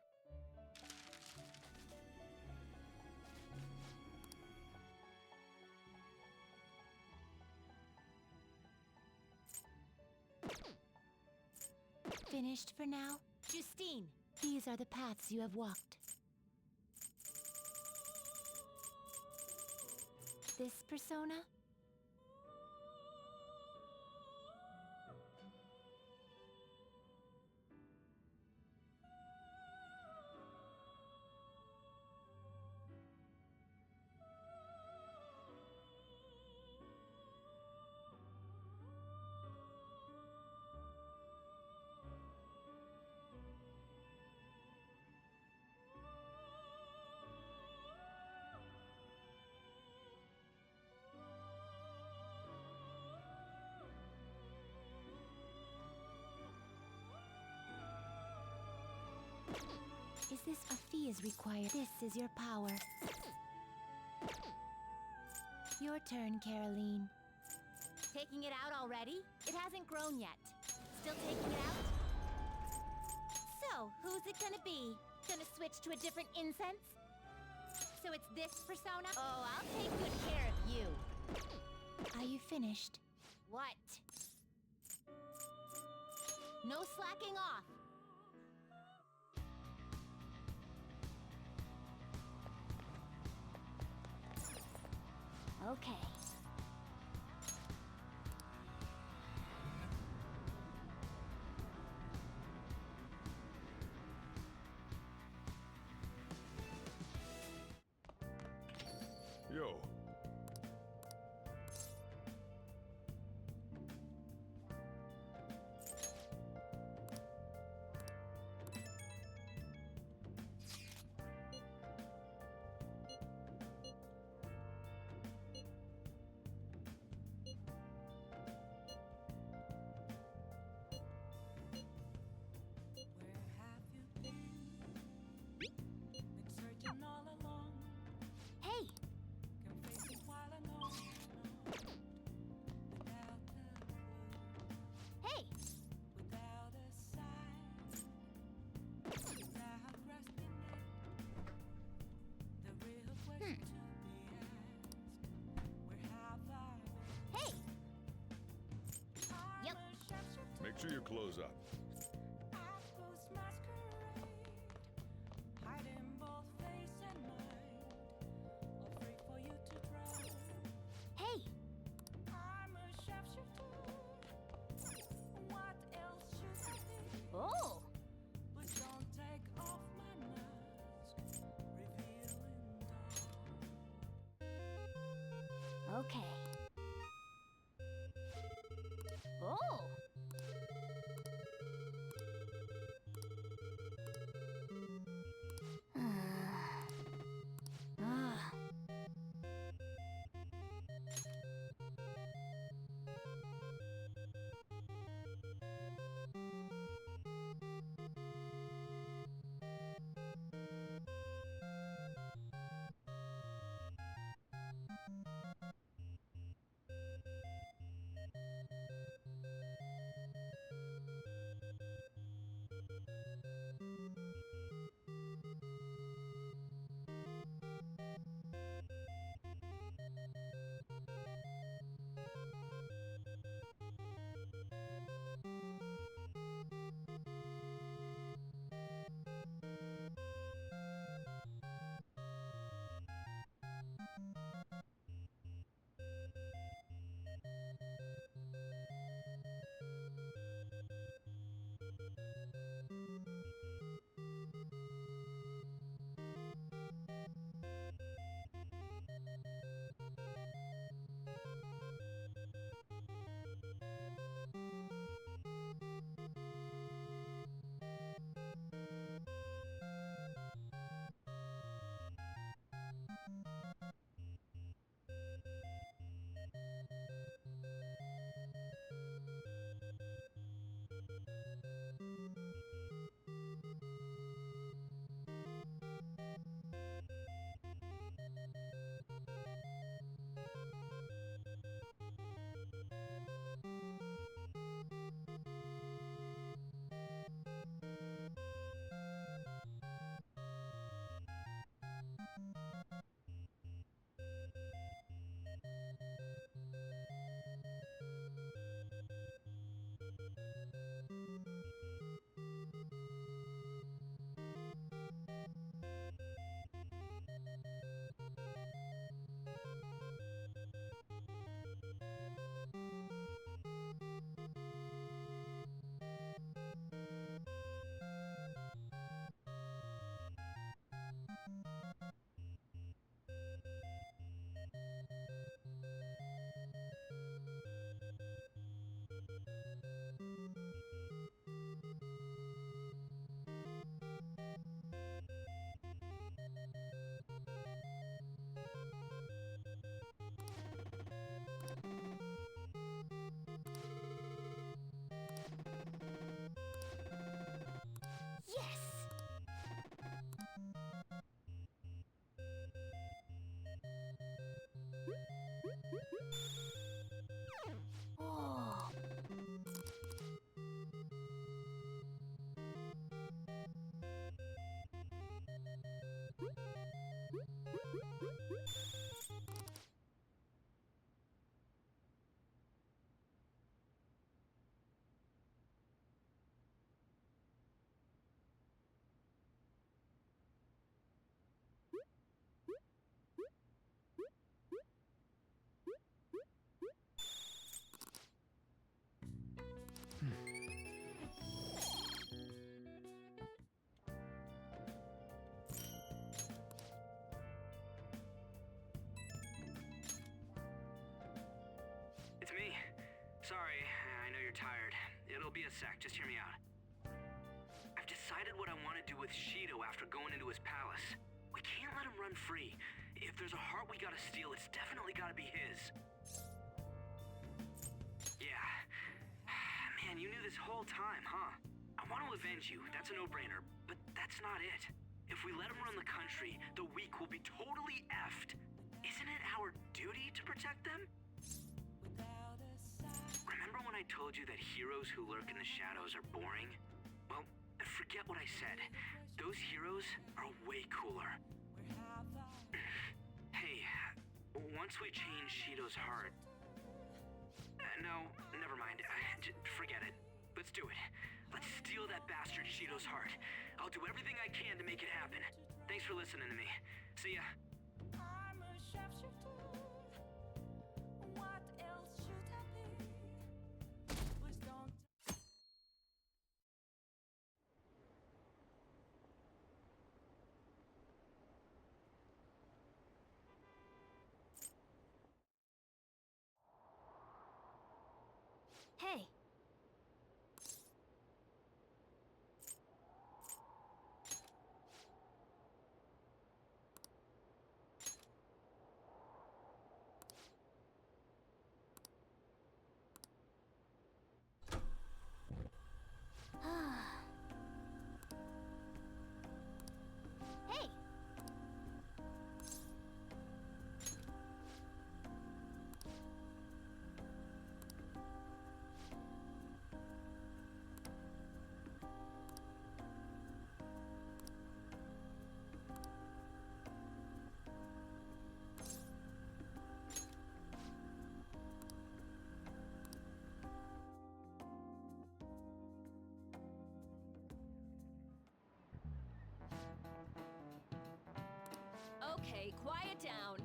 Finished for now? Justine! These are the paths you have walked. This persona? Is this a fee is required? This is your power. Your turn, Caroline. Taking it out already? It hasn't grown yet. Still taking it out? So, who's it gonna be? Gonna switch to a different incense? So it's this persona? Oh, I'll take good care of you. Are you finished? What? No slacking off. Okay. go. Hey! Hey! Hey! Yep. Make sure you close up. Hey! Oh! Okay. Oh! Ah. sec, just hear me out. I've decided what I want to do with Shido after going into his palace. We can't let him run free. If there's a heart we gotta steal, it's definitely gotta be his. Yeah. Man, you knew this whole time, huh? I want to avenge you, that's a no-brainer, but that's not it. If we let him run the country, the weak will be totally effed. Isn't it our duty to protect them? Remember when I told you that heroes who lurk in the shadows are boring? Well, forget what I said. Those heroes are way cooler. Hey, once we change Shido's heart... no, never mind. Forget it. Let's do it. Let's steal that bastard Shido's heart. I'll do everything I can to make it happen. Thanks for listening to me. See ya. I'm a sharpshooter. What else should I be? Please don't. Hey. Hey. Okay, quiet down.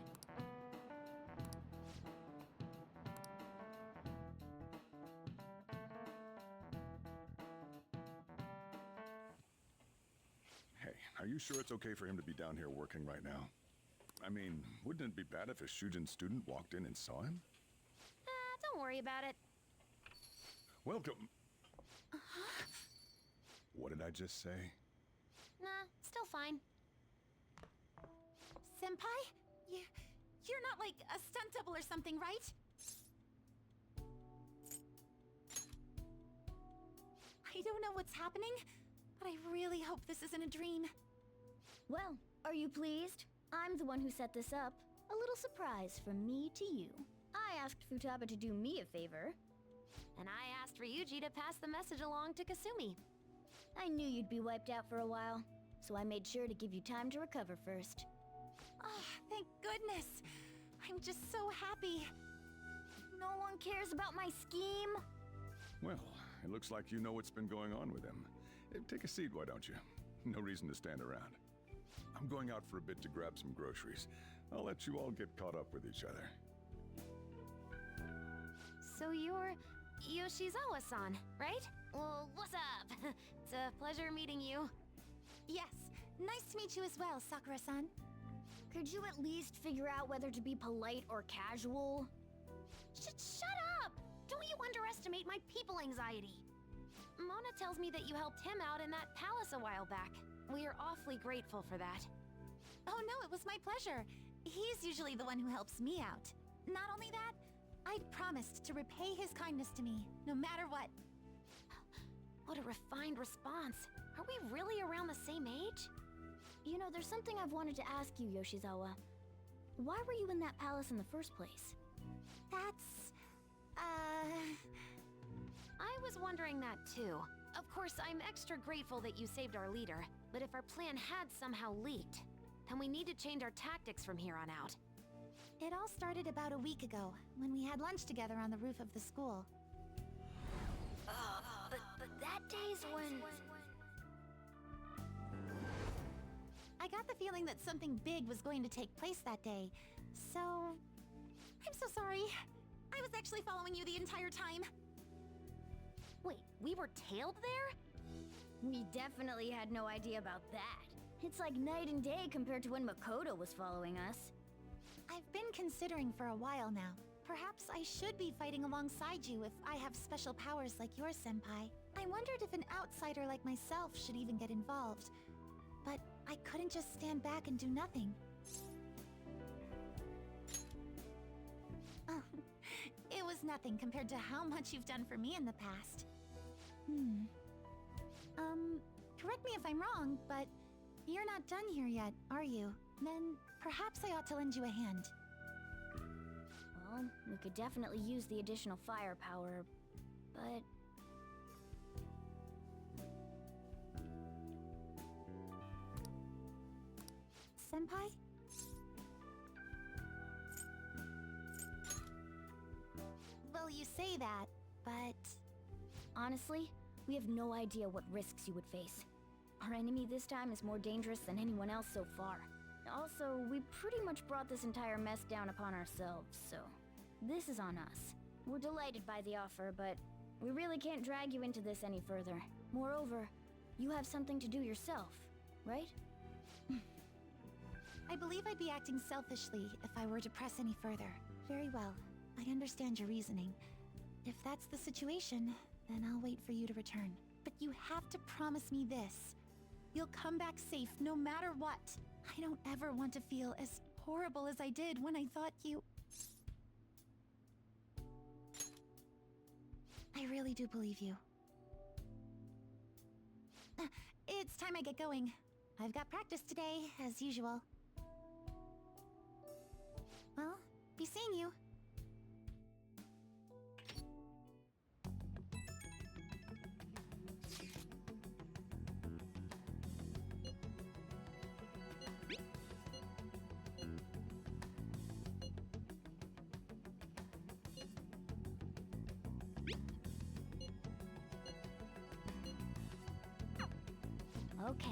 Hey, are you sure it's okay for him to be down here working right now? I mean, wouldn't it be bad if a Shujin student walked in and saw him? Don't worry about it. Welcome. What did I just say? Nah, still fine. Senpai? You're not like a stunt double or something, right? I don't know what's happening, but I really hope this isn't a dream. Well, are you pleased? I'm the one who set this up. A little surprise from me to you. I asked Futaba to do me a favor. And I asked Ryuji to pass the message along to Kasumi. I knew you'd be wiped out for a while, so I made sure to give you time to recover first. Oh, thank goodness. I'm just so happy. No one cares about my scheme. Well, it looks like you know what's been going on with him. Take a seat, why don't you? No reason to stand around. I'm going out for a bit to grab some groceries. I'll let you all get caught up with each other. So you're Yoshizawa-san, right? Well, what's up? It's a pleasure meeting you. Yes, nice to meet you as well, Sakura-san. Could you at least figure out whether to be polite or casual? Shut up! Don't you underestimate my people anxiety. Mona tells me that you helped him out in that palace a while back. We are awfully grateful for that. Oh no, it was my pleasure. He's usually the one who helps me out. Not only that, I'd promised to repay his kindness to me, no matter what. What a refined response. Are we really around the same age? You know, there's something I've wanted to ask you, Yoshizawa. Why were you in that palace in the first place? That's... I was wondering that too. Of course, I'm extra grateful that you saved our leader, but if our plan had somehow leaked, then we need to change our tactics from here on out. It all started about a week ago, when we had lunch together on the roof of the school. But that day's when... I got the feeling that something big was going to take place that day, so... I'm so sorry. I was actually following you the entire time. Wait, we were tailed there? We definitely had no idea about that. It's like night and day compared to when Makoto was following us. I've been considering for a while now. Perhaps I should be fighting alongside you if I have special powers like yours, Senpai. I wondered if an outsider like myself should even get involved. But I couldn't just stand back and do nothing. Oh, it was nothing compared to how much you've done for me in the past. Correct me if I'm wrong, but you're not done here yet, are you? Then perhaps I ought to lend you a hand. Well, we could definitely use the additional firepower, but... Senpai? Well, you say that, but... Honestly, we have no idea what risks you would face. Our enemy this time is more dangerous than anyone else so far. Also, we pretty much brought this entire mess down upon ourselves, so... This is on us. We're delighted by the offer, but we really can't drag you into this any further. Moreover, you have something to do yourself, right? I believe I'd be acting selfishly if I were to press any further. Very well. I understand your reasoning. If that's the situation, then I'll wait for you to return. But you have to promise me this. You'll come back safe no matter what. I don't ever want to feel as horrible as I did when I thought you... I really do believe you. It's time I get going. I've got practice today, as usual. Well, be seeing you. Okay.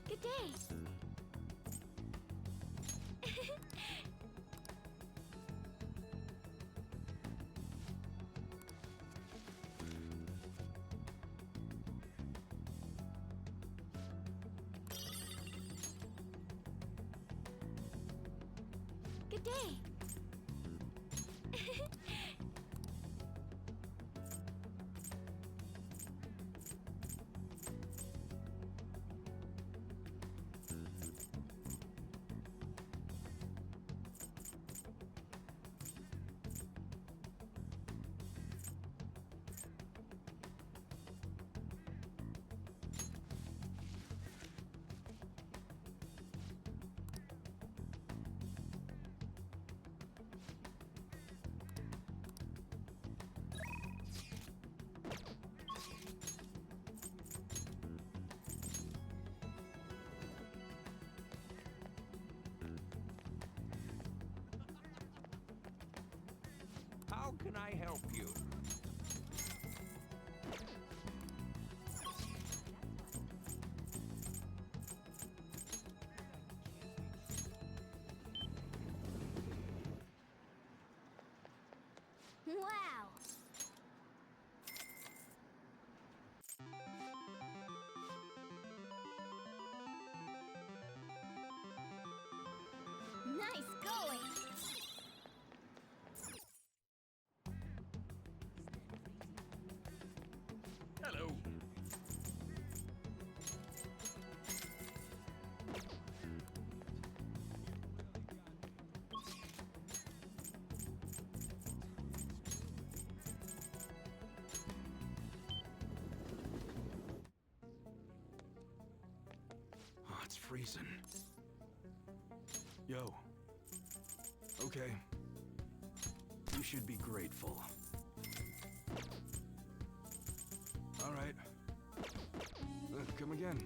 Good day. Good day. How can I help you? Wow! freezing. Yo. Okay. You should be grateful. All right. Come again.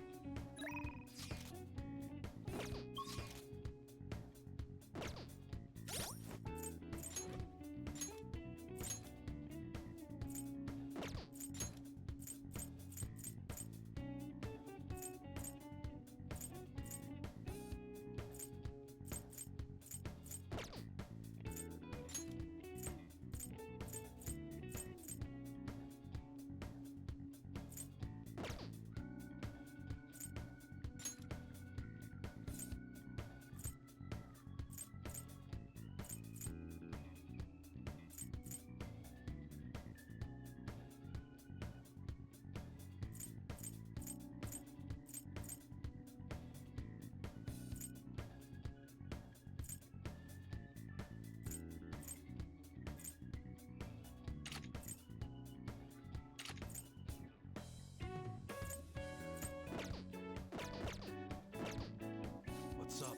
What's up?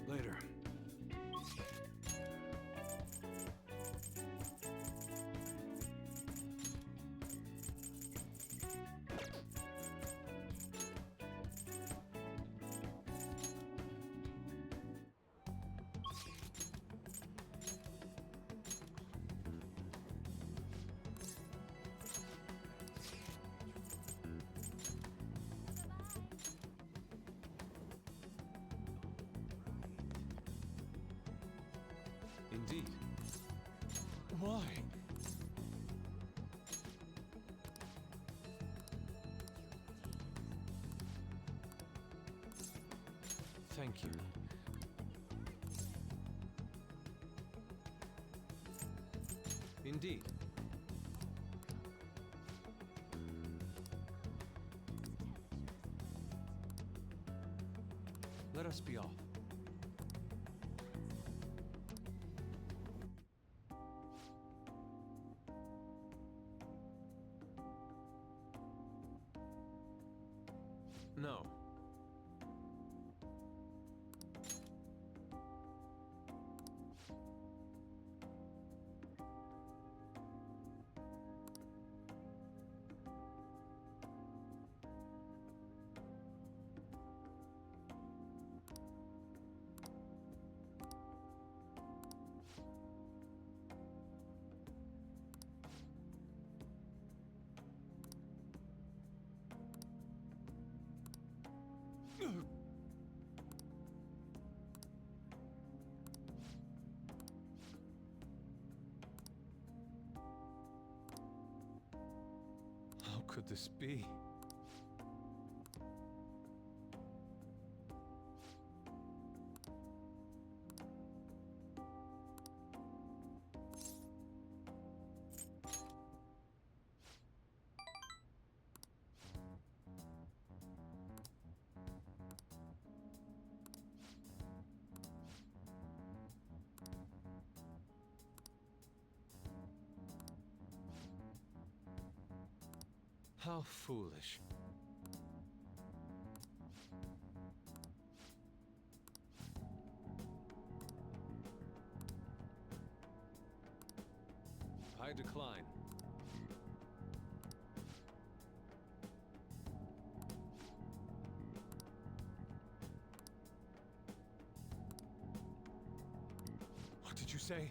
Later. Indeed. Why? Thank you. Indeed. Let us be off. No. How could this be? How foolish. I decline. What did you say?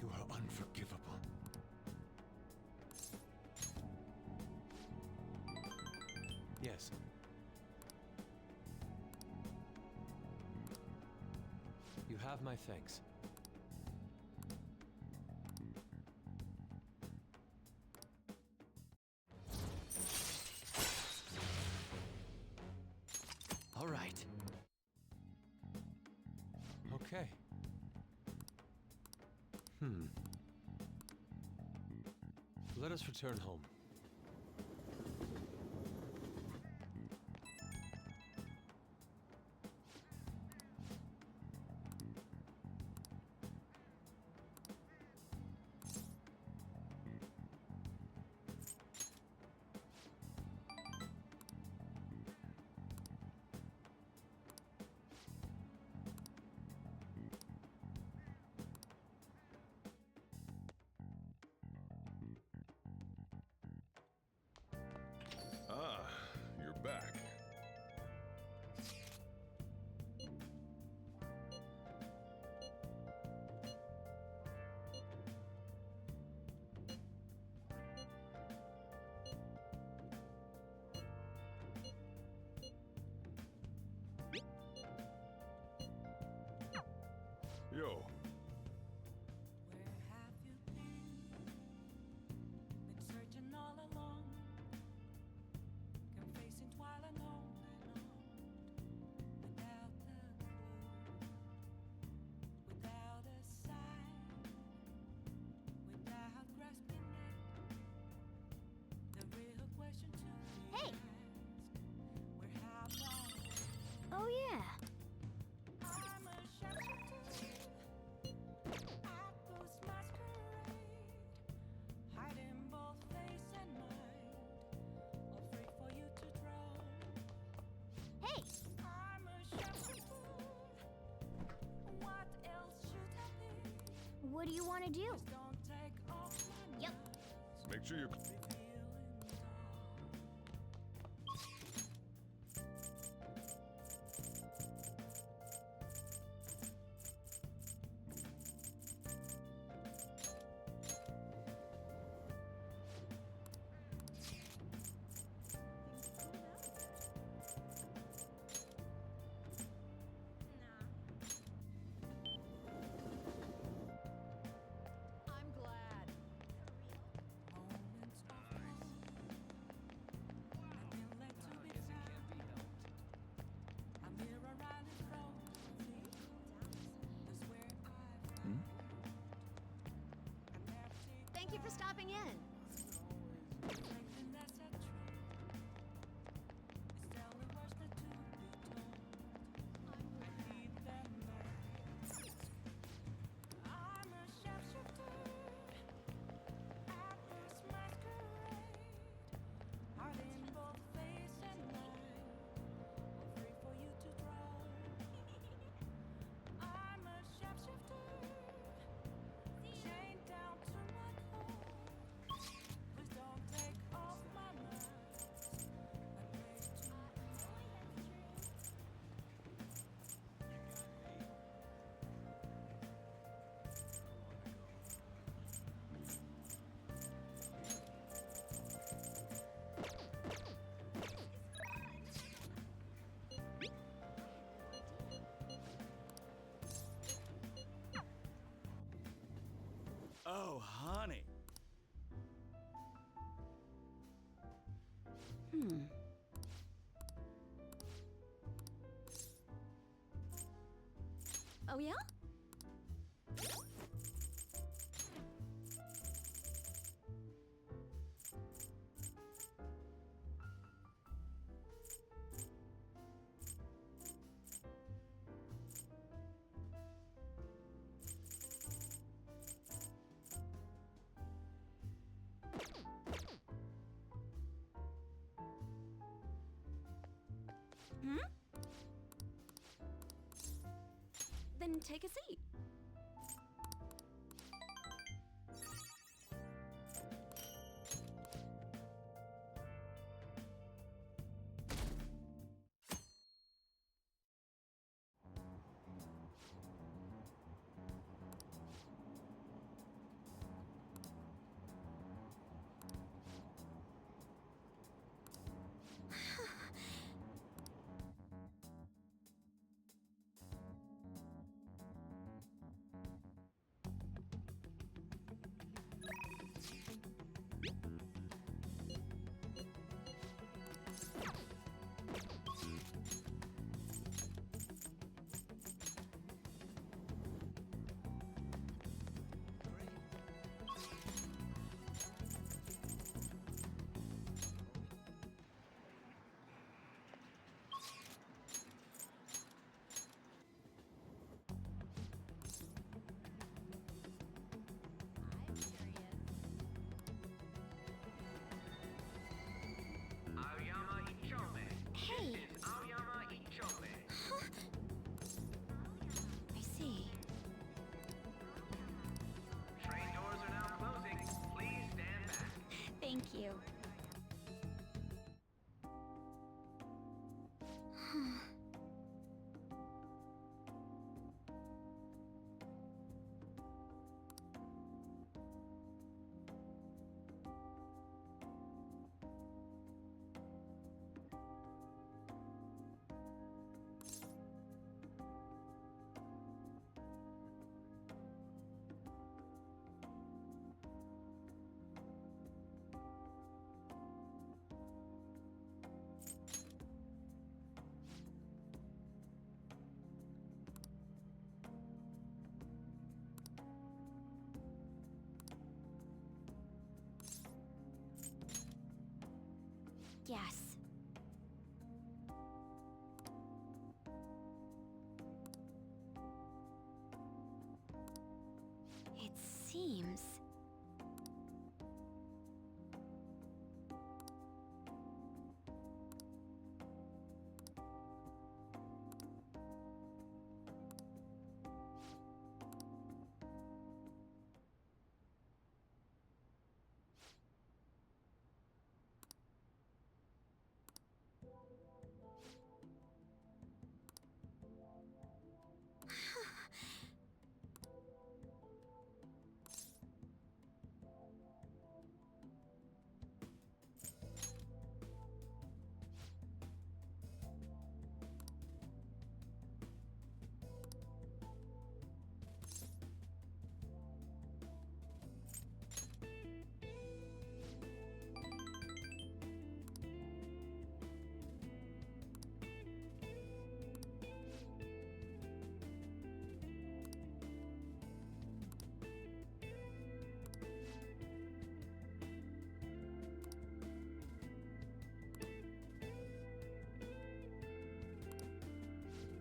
You are unforgivable. Yes. You have my thanks. All right. Okay. Let us return home. back. Yo. Where have you been? Been searching all along, confessing while alone without the clue, without a sign, without grasping it. The real question to be asked: where have I been? Oh, yeah. I'm a shapeshifter. I ghost masquerade, hiding both face and mind, afraid for you to drown. Hey! I'm a shapeshifter. What else should I be? What do you want to do? Just don't take off my Yep. Make sure you... I'm glad. Moments of calm, nothing left to be found. I'm here around the throne. That's where I found. I'm empty. Thank you for stopping in. Reflecting that's a truth. It's telling words that to be told. I need them most. I'm a shapeshifter. Actors masquerade, hiding both face and mind, afraid for you to drown. I'm a shapeshifter, chained down to my core. Please don't take off my mask. I pray to Oh, honey. Oh, yeah? Hmm? Then take a seat. Thank you. Yes. It seems...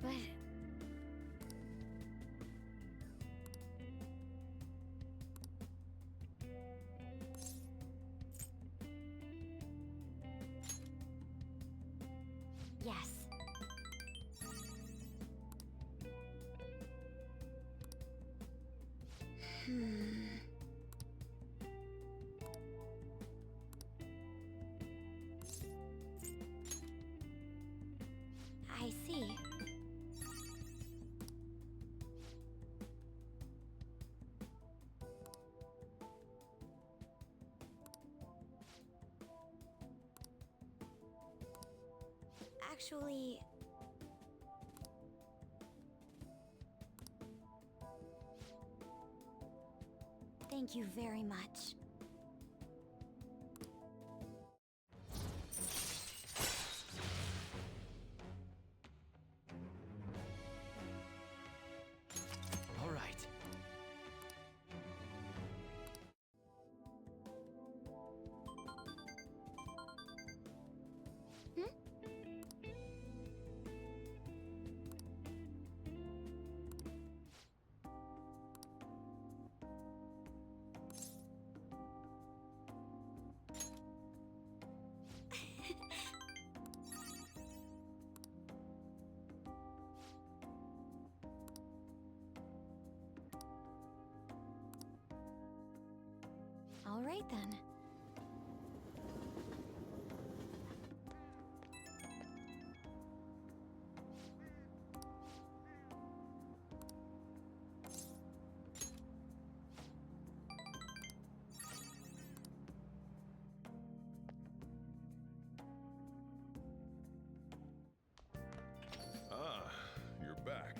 But... Yes. I see. Actually... Thank you very much. All right. All right then. Ah, you're back.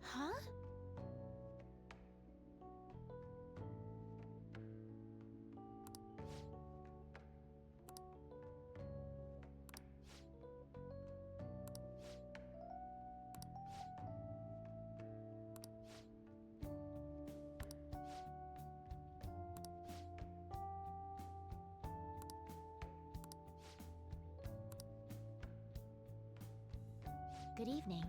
Huh? Good evening.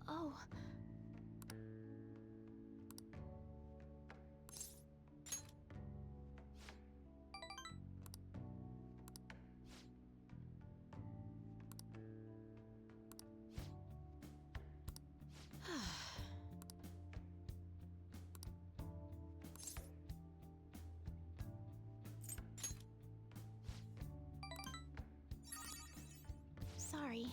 Oh. Sorry.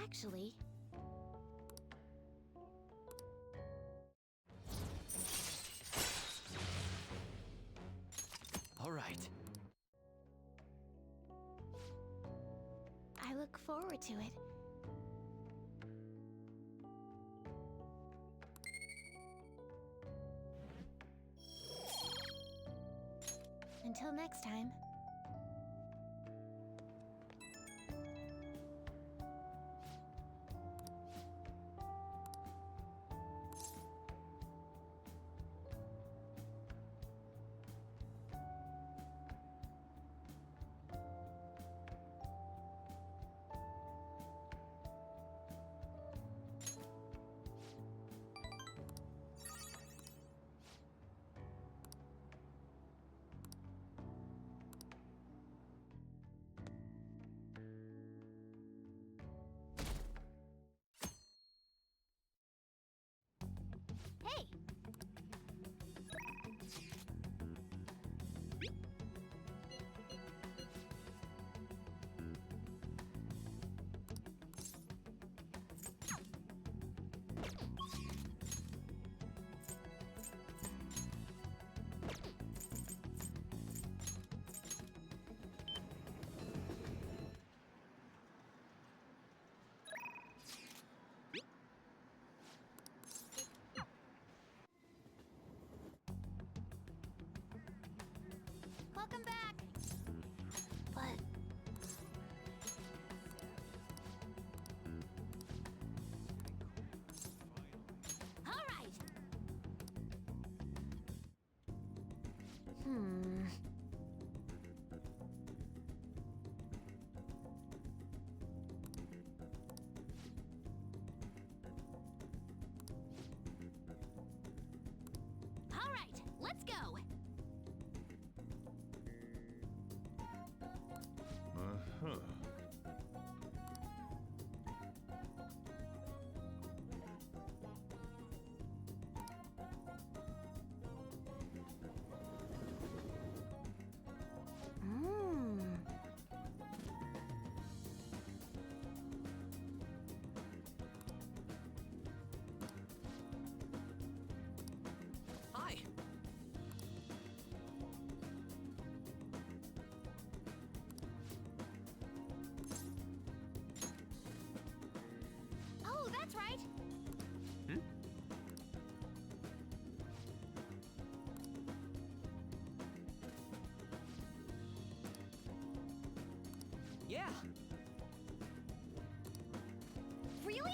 Actually... right. I look forward to it. Until next time. Hey! Welcome back! But All right! All right, let's go! Uh-huh. Hi. Oh, that's right! Yeah. Really?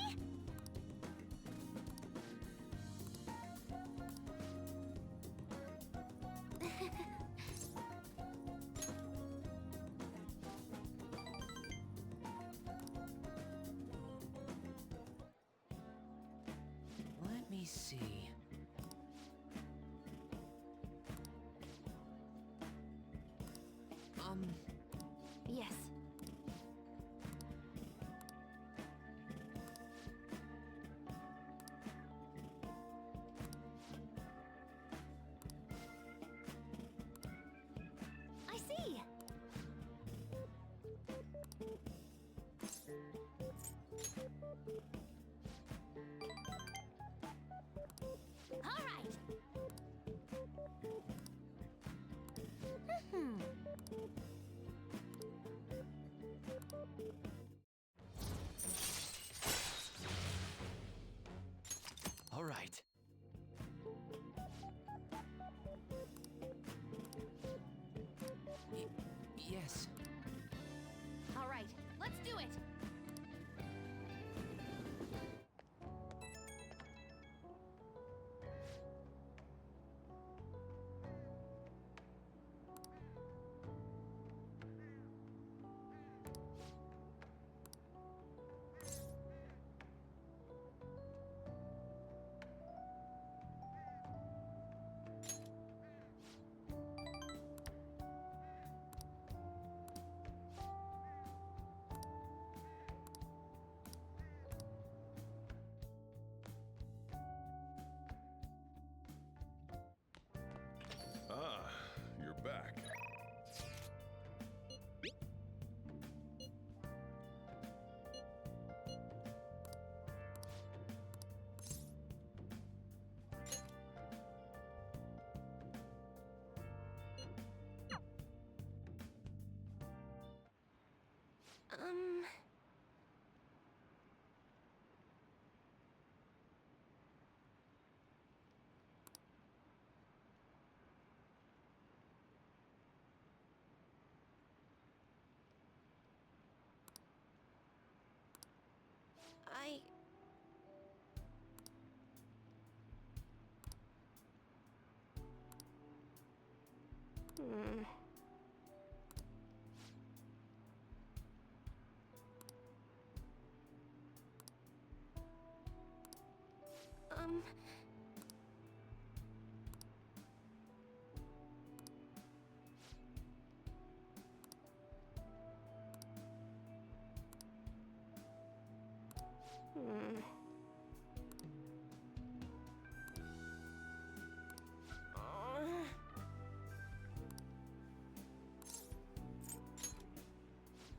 Let me see. Yes. I see! All right!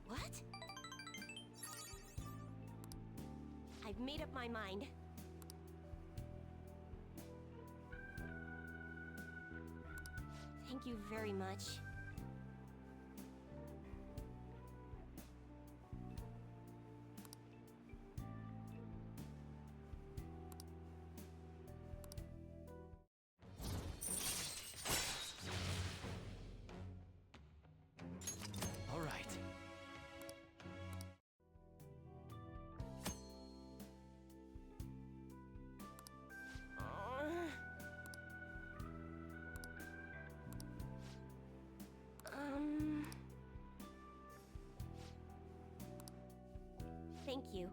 What? I've made up my mind. Thank you very much. All right. Thank you.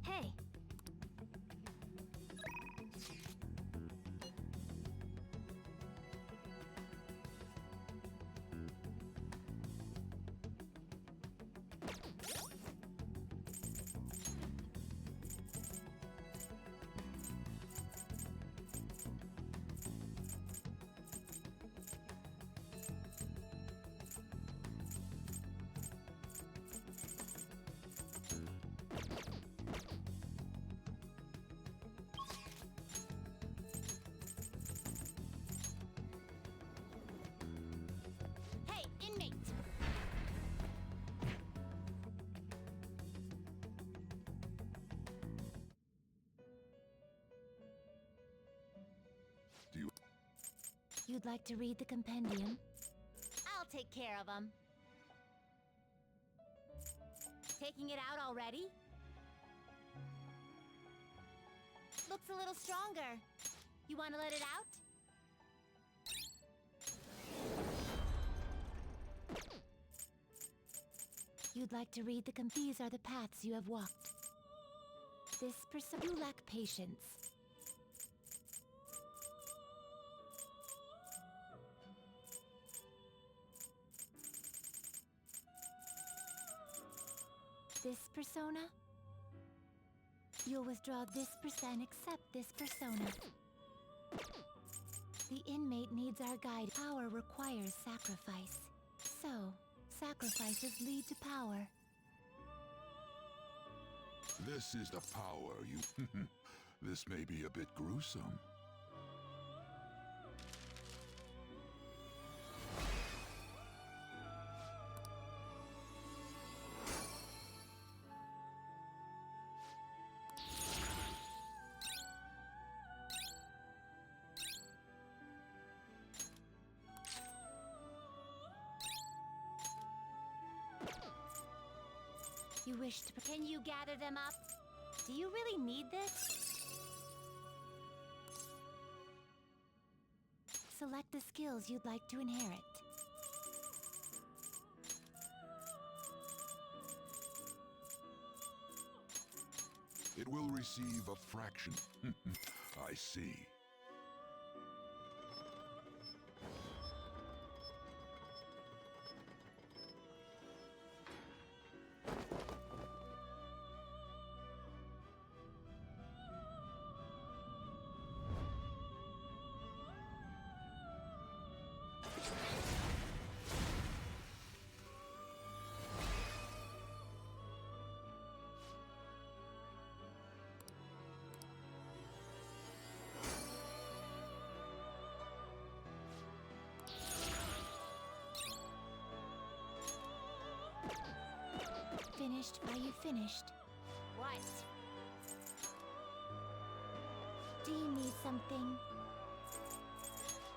Hey. Hey, inmate! You'd like to read the compendium? I'll take care of him. Taking it out already? Looks a little stronger. You want to let it out? You'd like to read the These are the paths you have walked. This person you lack patience. This persona? You'll withdraw this and accept this persona. The inmate needs our guide. Power requires sacrifice. So, sacrifices lead to power. This is the power you... This may be a bit gruesome. You wish to... Can you gather them up? Do you really need this? Select the skills you'd like to inherit. It will receive a fraction. I see. finished, are you finished? What? Do you need something?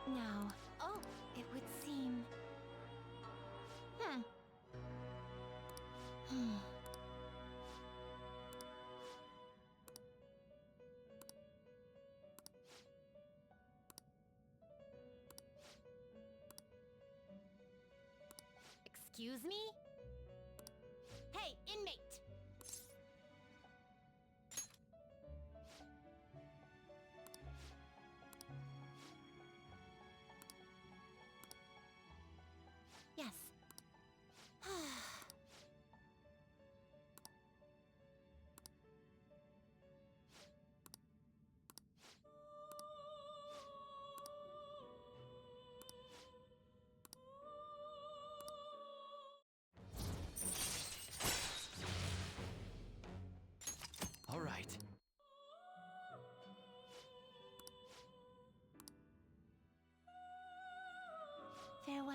Now, Oh, it would seem... Huh. excuse me? Hey, inmate! Yes. All right. Farewell.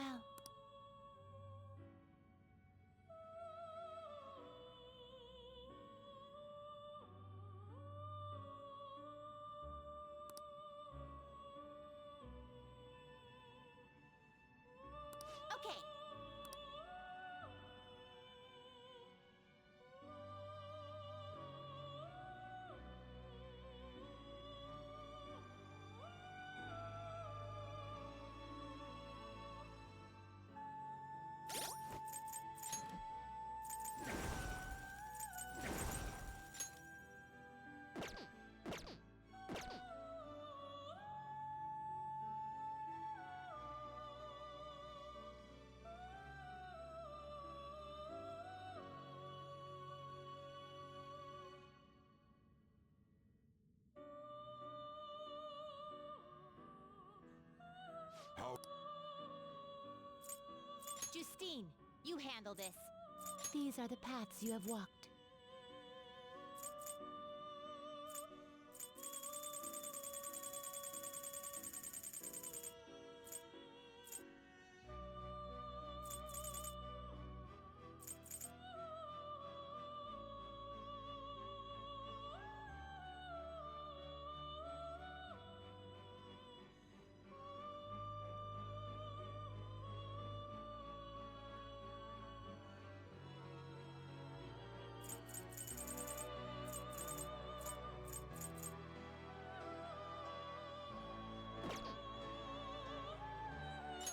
Okay. How? Justine, you handle this. These are the paths you have walked.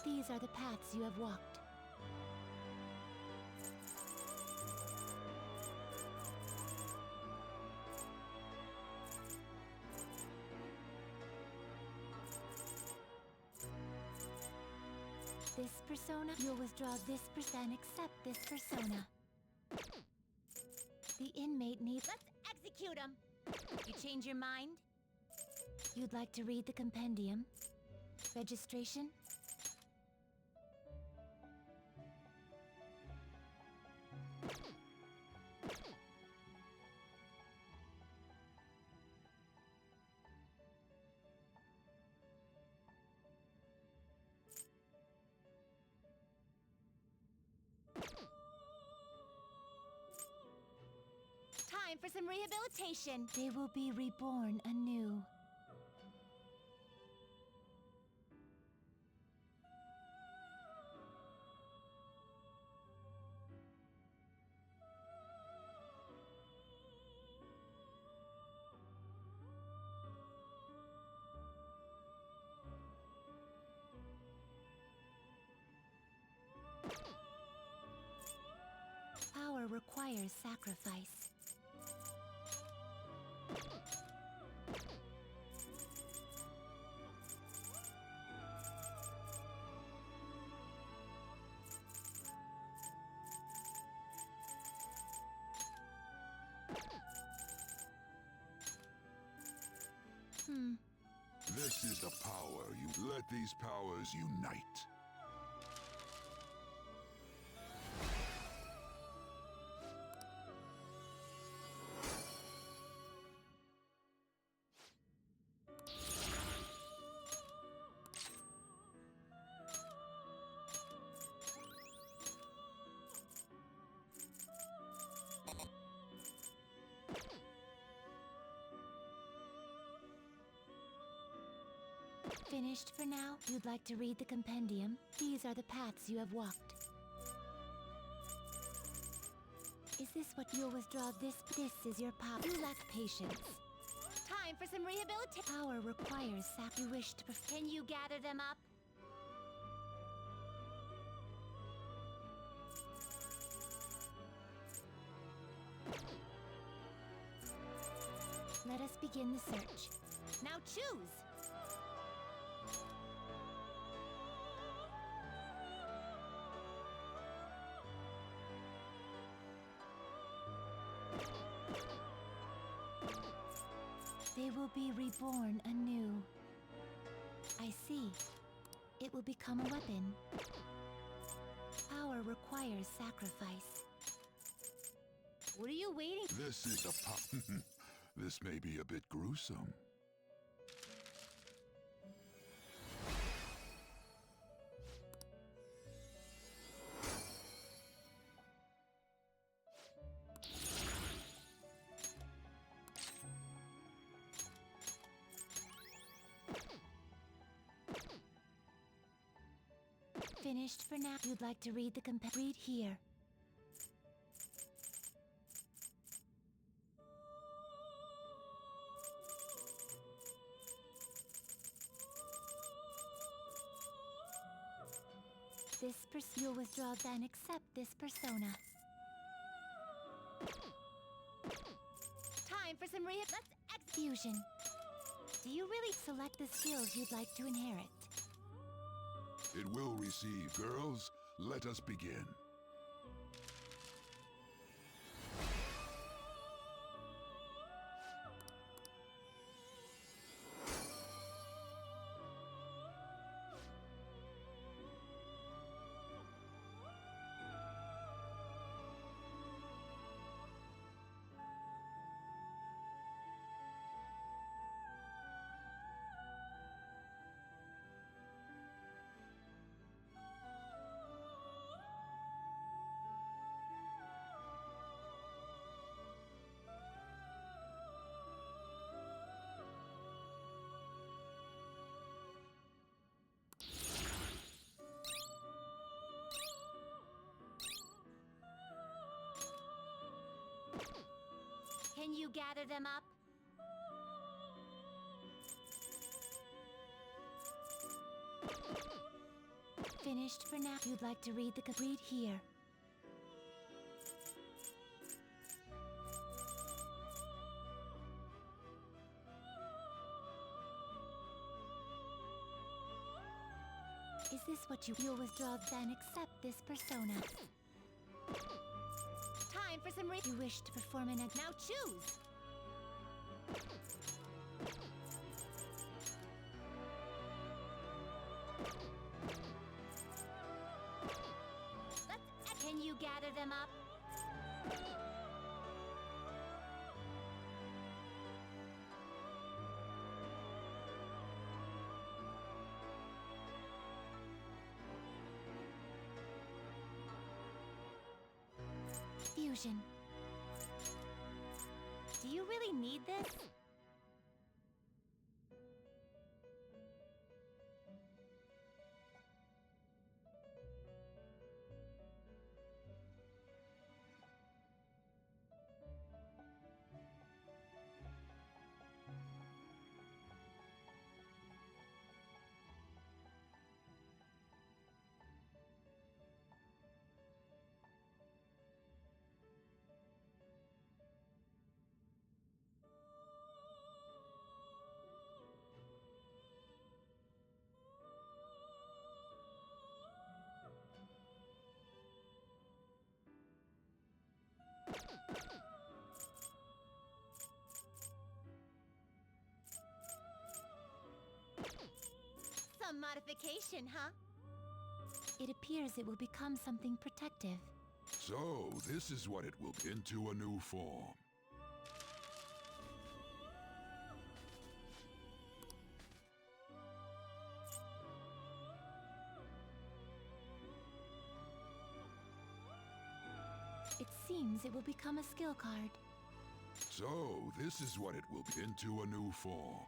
These are the paths you have walked. This persona, you'll withdraw this and accept this persona. The inmate needs... Let's execute him! You change your mind? You'd like to read the compendium? Registration? Time for some rehabilitation. They will be reborn anew. Power requires sacrifice. This is the power you let these powers unite. Finished for now? You'd like to read the compendium? These are the paths you have walked. Is this what you'll withdraw? This is your power. You lack patience. Time for some rehabilitation. Power requires you wish to Can you gather them up? Let us begin the search. Now choose! They will be reborn anew. I see. It will become a weapon. Power requires sacrifice. What are you waiting? This is a This may be a bit gruesome. Finished for now. You'd like to read the read here. You'll withdraw, then accept this persona. Time for some fusion. Do you really select the skills you'd like to inherit? It will receive, girls. Let us begin. Can you gather them up? Finished for now. You'd like to read the read here. Is this what you'll withdraw, then accept this persona? Time for some You wish to perform an Now choose! Can you gather them up? Fusion. Do you really need this? Some modification, huh? It appears it will become something protective. So, this is what it will be into a new form. It seems it will become a skill card. So, this is what it will be into a new form.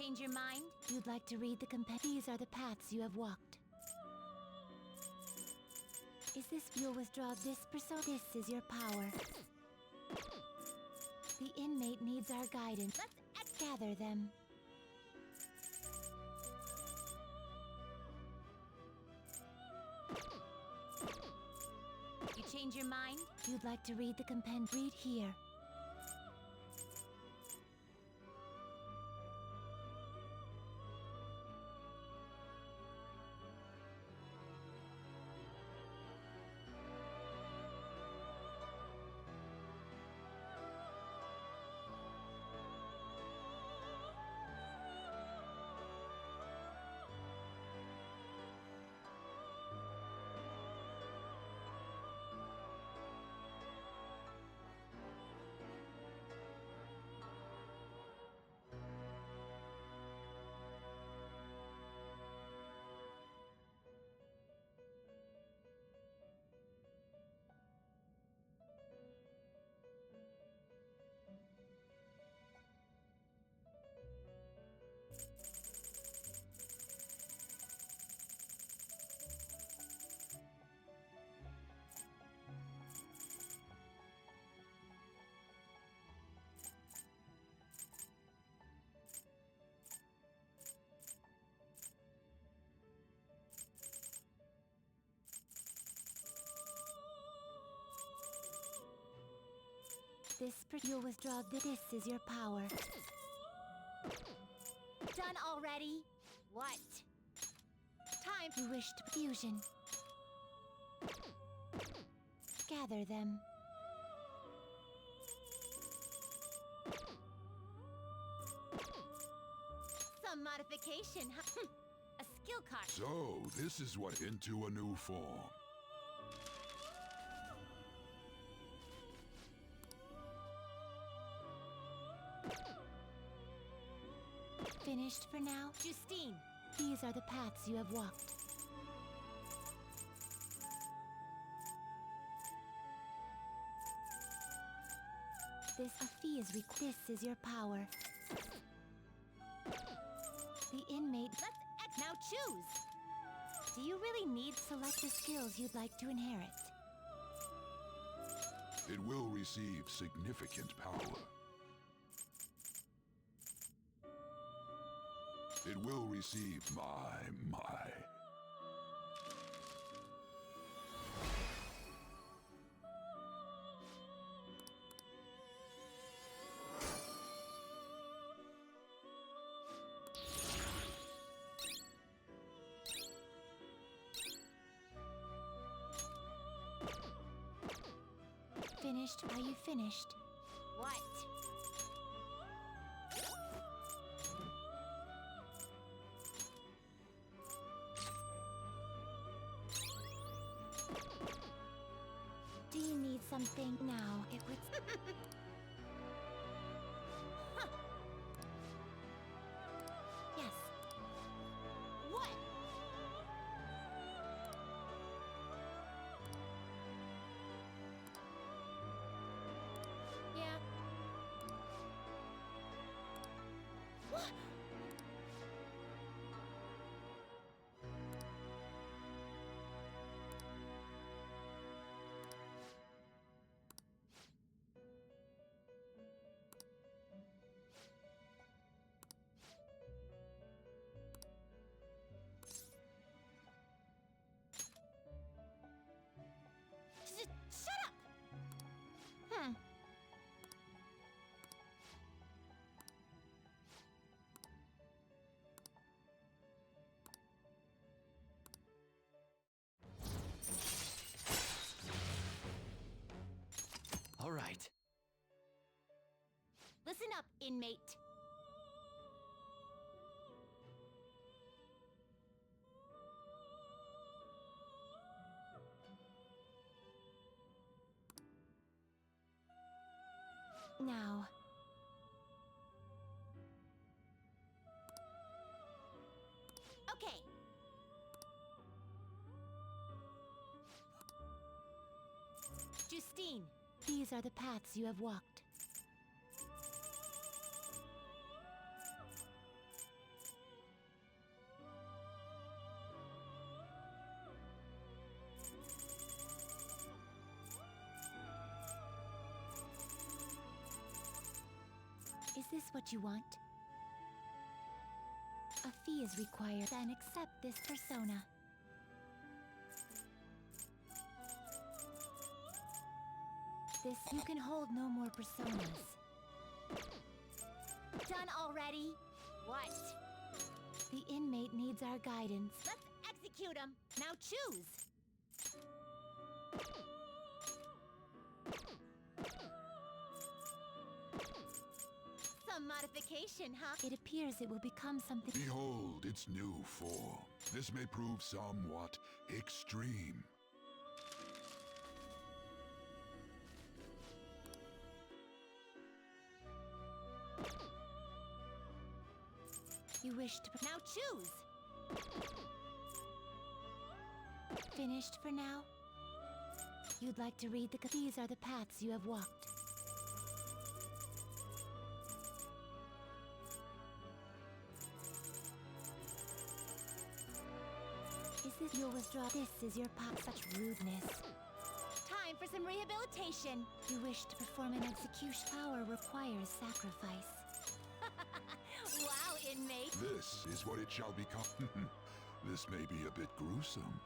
change your mind? You'd like to read the These are the paths you have walked. Is this you'll withdraw this persona? This is your power. The inmate needs our guidance. Let's gather them. You change your mind? You'd like to read the Read here. You'll withdraw this is your power. Done already? What? Time. You wish to fusion. Gather them. Some modification, huh? A skill card. So, this is what into a new form. Finished for now? Justine! These are the paths you have walked. This fee is This is your power. The inmate. Let's now choose! Do you really need select the skills you'd like to inherit? It will receive significant power. It will receive my. Finished? Are you finished? What? Do you need something now? It would. Yes. What? Yeah. What? Shut up! All right. Listen up, inmate. Now. Okay. Justine. These are the paths you have walked. this what you want? A fee is required, then accept this persona. This, you can hold no more personas. Done already? What? The inmate needs our guidance. Let's execute him. Now choose. Some modification, huh? It appears it will become something. Behold its new form. This may prove somewhat extreme. You wish to... Now choose! Finished for now? You'd like to read the... These are the paths you have walked. Is this... You'll withdraw. This is your path. Such rudeness. Time for some rehabilitation. You wish to perform an execution. Power requires sacrifice. Wow, inmate. This is what it shall become. This may be a bit gruesome.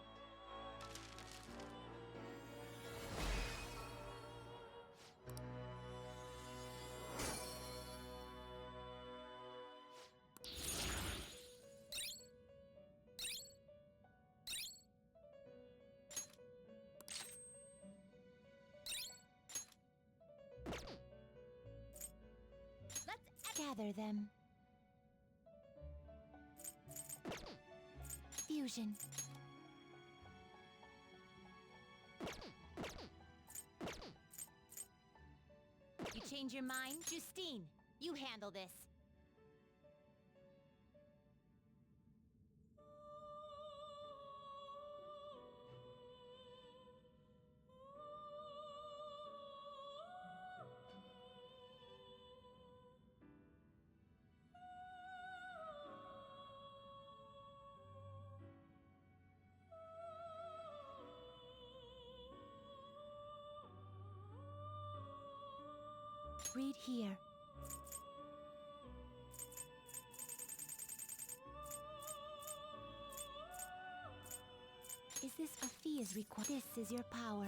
Gather them. Fusion. You change your mind? Justine, you handle this. Read here. Is this a fee is required? This is your power.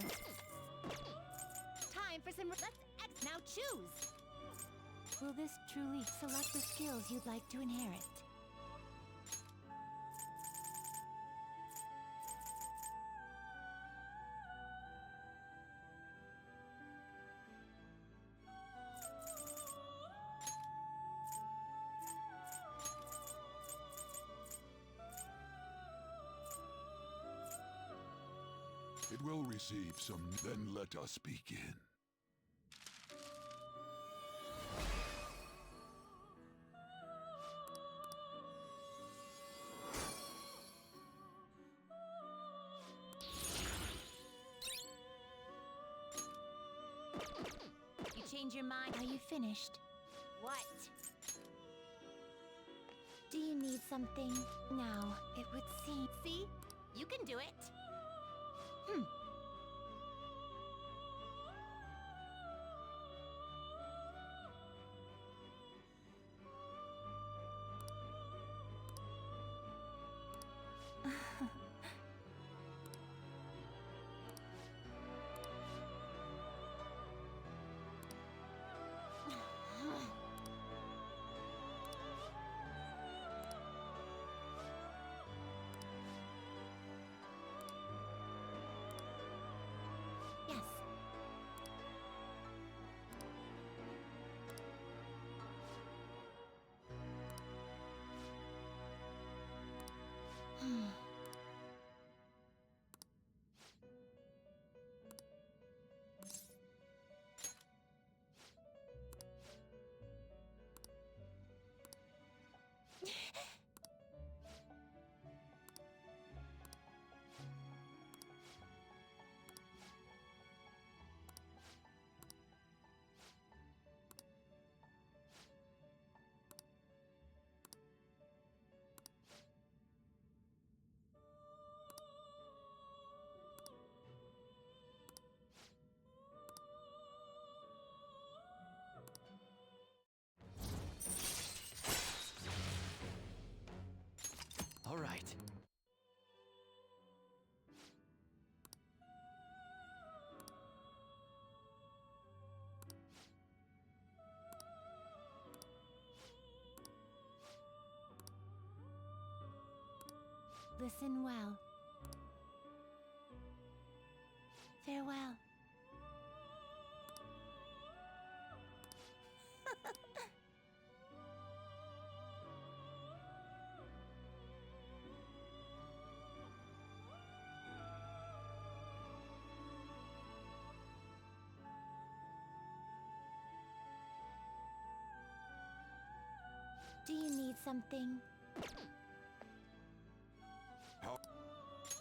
Time for some... Let's now choose! Will this truly select the skills you'd like to inherit? It will receive some... Then let us begin. You change your mind? Are you finished? What? Do you need something? Now, it would seem... See? You can do it. right. Listen well. Farewell. Do you need something? How?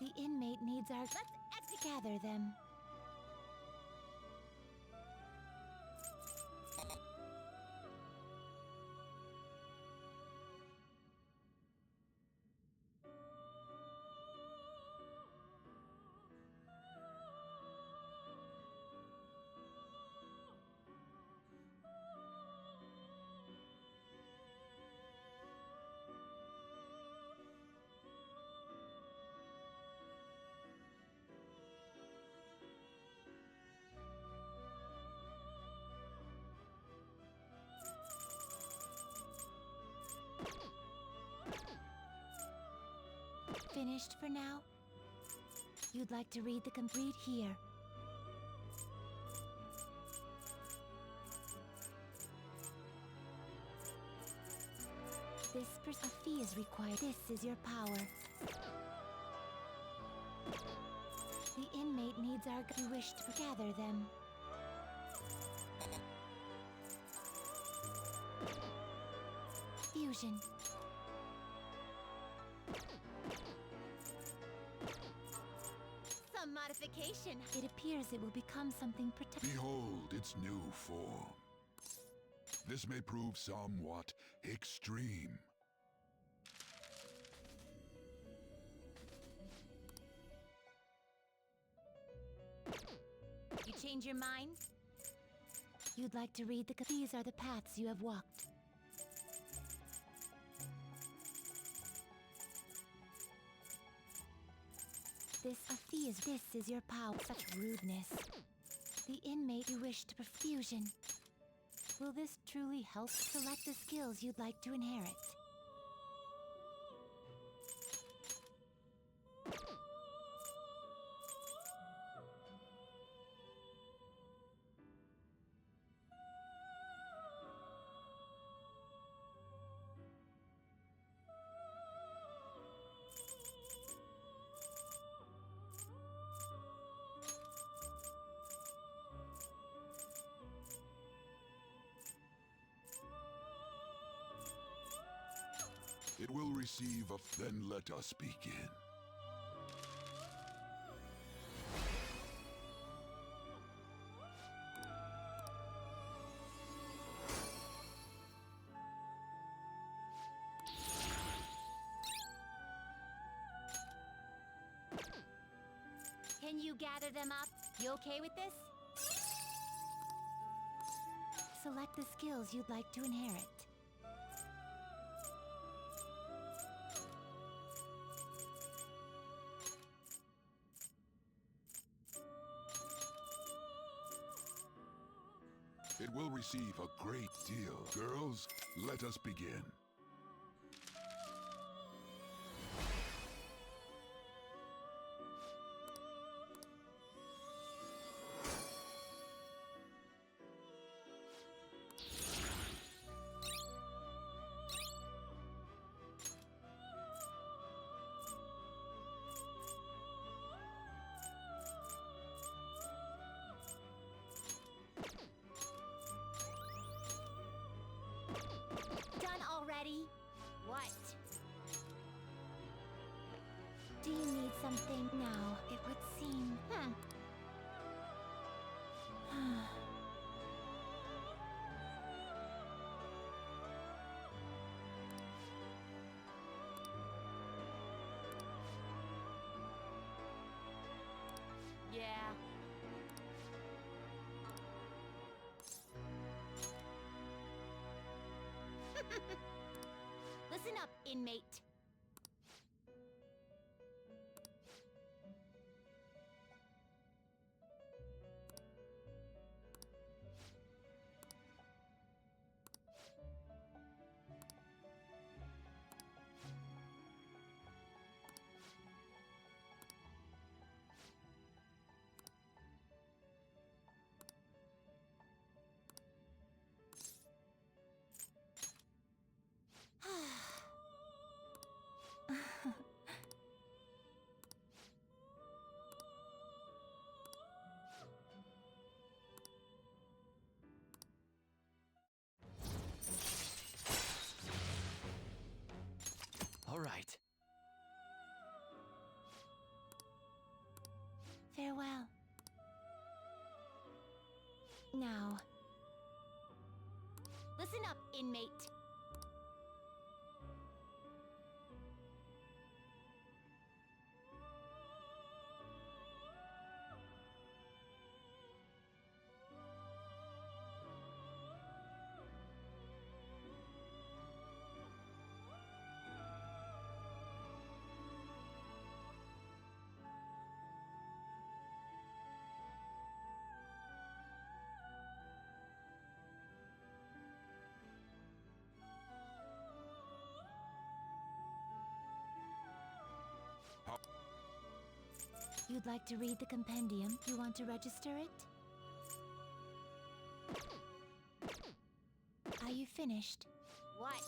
The inmate needs our... Let's gather them. Finished for now? You'd like to read the complete here. A fee is required. This is your power. The inmate needs our... You wish to gather them. Fusion. Some modification. It appears it will become something Behold its new form. This may prove somewhat extreme. You change your mind? You'd like to read the... These are the paths you have walked. This is your power. Such rudeness. The inmate you wish to perfusion. Will this truly help? Select the skills you'd like to inherit. It will receive a... Then let us begin. Can you gather them up? You okay with this? Select the skills you'd like to inherit. It will receive a great deal. Girls, let us begin. What? Do you need something now? It would seem... Yeah. Listen up, inmate. right. Farewell. Now, Listen up, inmate. you'd like to read the compendium? You want to register it? Are you finished? What?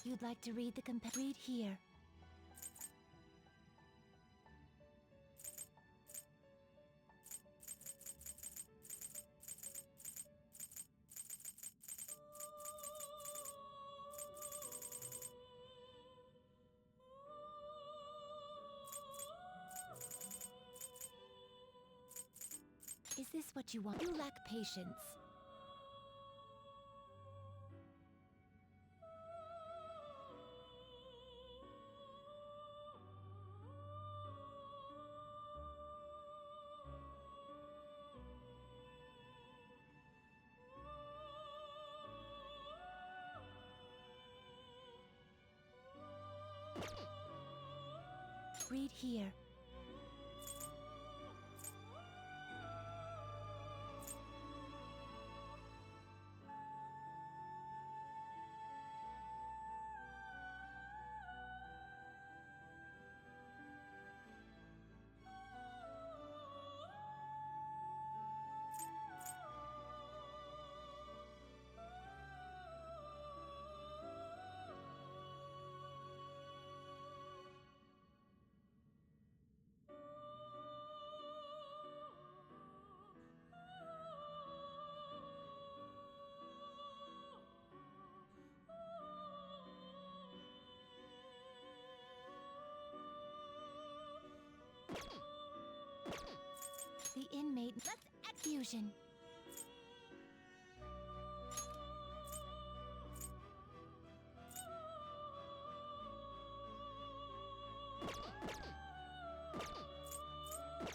You'd like to read the read here. Is this what you want? You lack patience. Read here. The inmate. Let's execution.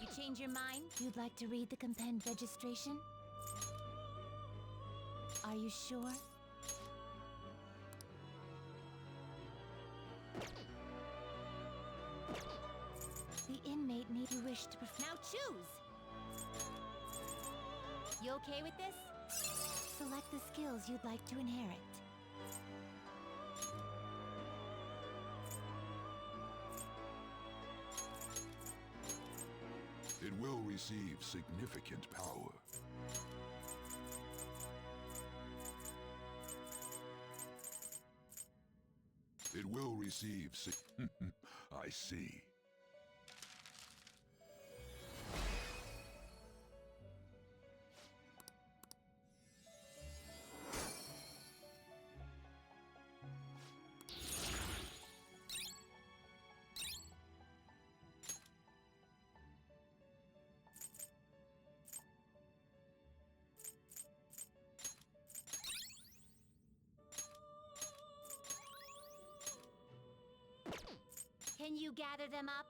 You change your mind? You'd like to read the compend registration? Are you sure? The inmate need you wish to Now choose! You okay with this? select the skills you'd like to inherit. It will receive significant power. It will receive I see. Can you gather them up?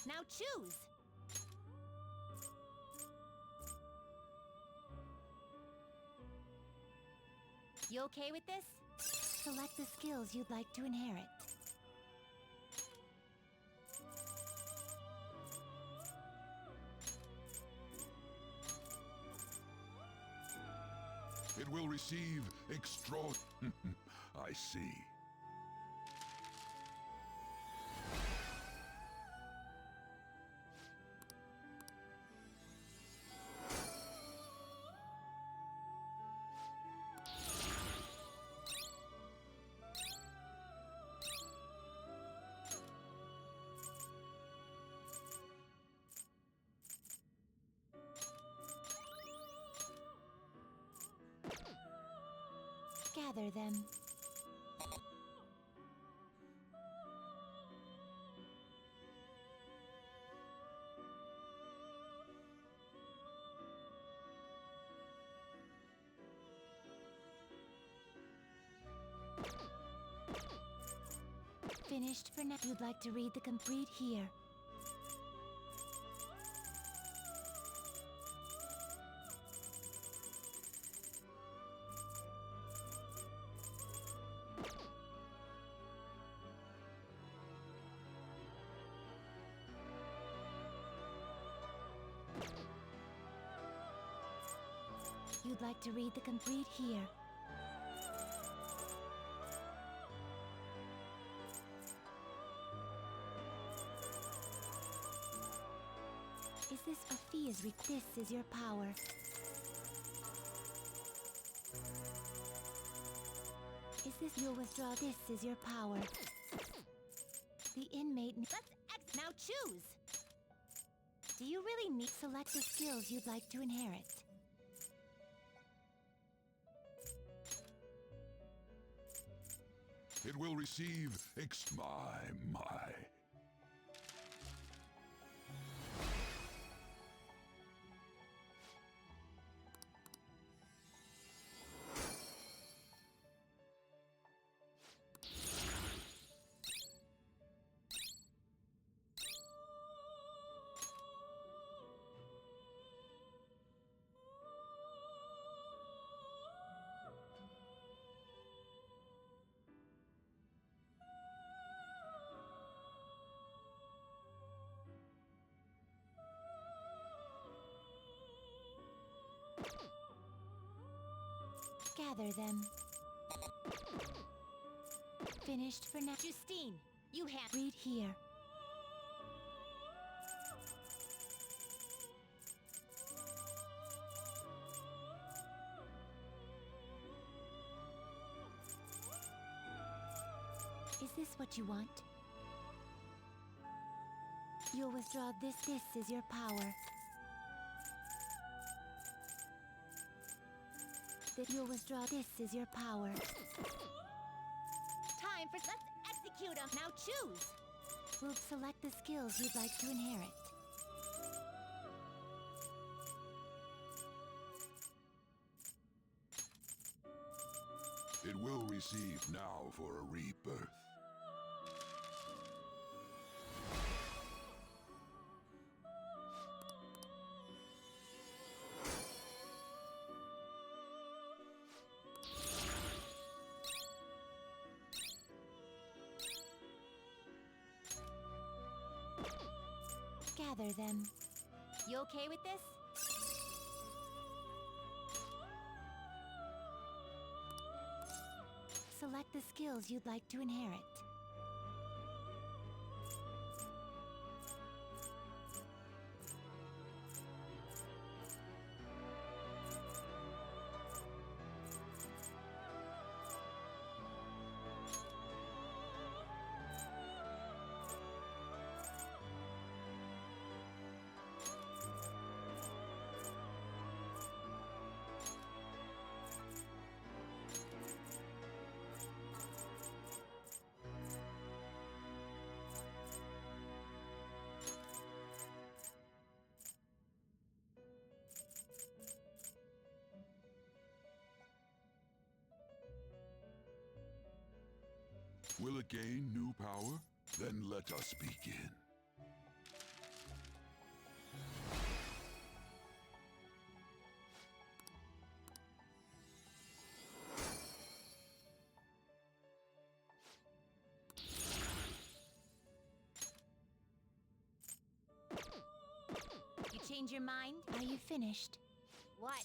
Now choose! You okay with this? Select the skills you'd like to inherit. It will receive extra... I see. Gather them. Finished for now. You'd like to read the complete here. You'd like to read the complete here. Is this a fee is this is your power. Is this you'll withdraw this is your power. The inmate Let's now choose! Do you really need select the skills you'd like to inherit? It will receive my. Gather them. Finished for now. Justine, you have read here. Is this what you want? You'll withdraw this. This is your power. That you'll withdraw this is your power. Time for let's execute them. Now choose. We'll select the skills you'd like to inherit. It will receive now for a rebirth. Gather them. You okay with this? Select the skills you'd like to inherit. to gain new power? Then let us begin. You change your mind? Are you finished? What?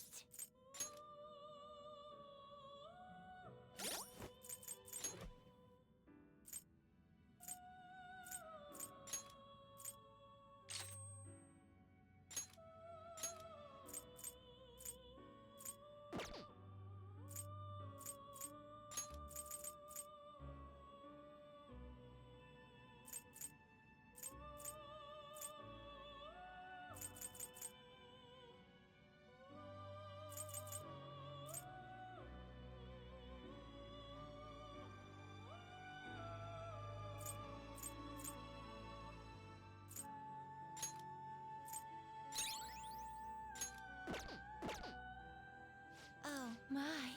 Oh, my.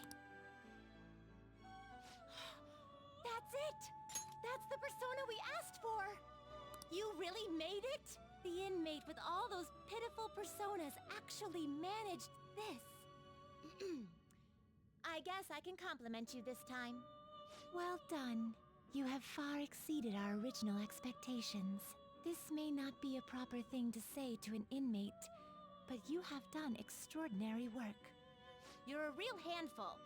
That's it! That's the persona we asked for! You really made it? The inmate with all those pitiful personas actually managed this. I guess I can compliment you this time. Well done. You have far exceeded our original expectations. This may not be a proper thing to say to an inmate, but you have done extraordinary work. You're a real handful,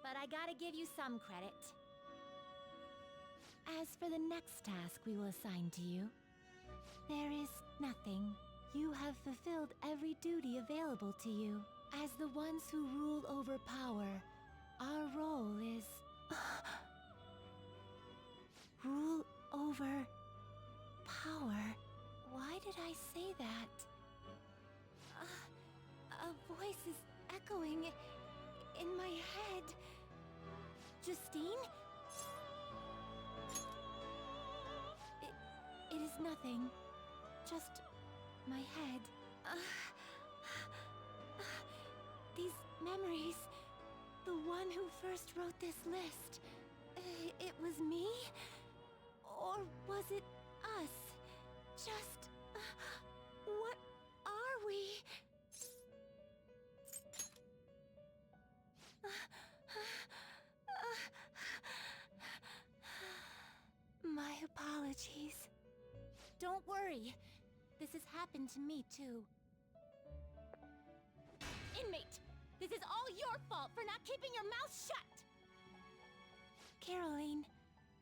but I gotta give you some credit. As for the next task we will assign to you, there is nothing. You have fulfilled every duty available to you. As the ones who rule over power, our role is... rule over... power. Why did I say that? A voice is echoing in my head. Justine? It is nothing. Just my head. These memories. The one who first wrote this list. It was me? Or was it us? Just... what are we? My apologies. Don't worry. This has happened to me, too. Inmate! This is all your fault for not keeping your mouth shut! Caroline,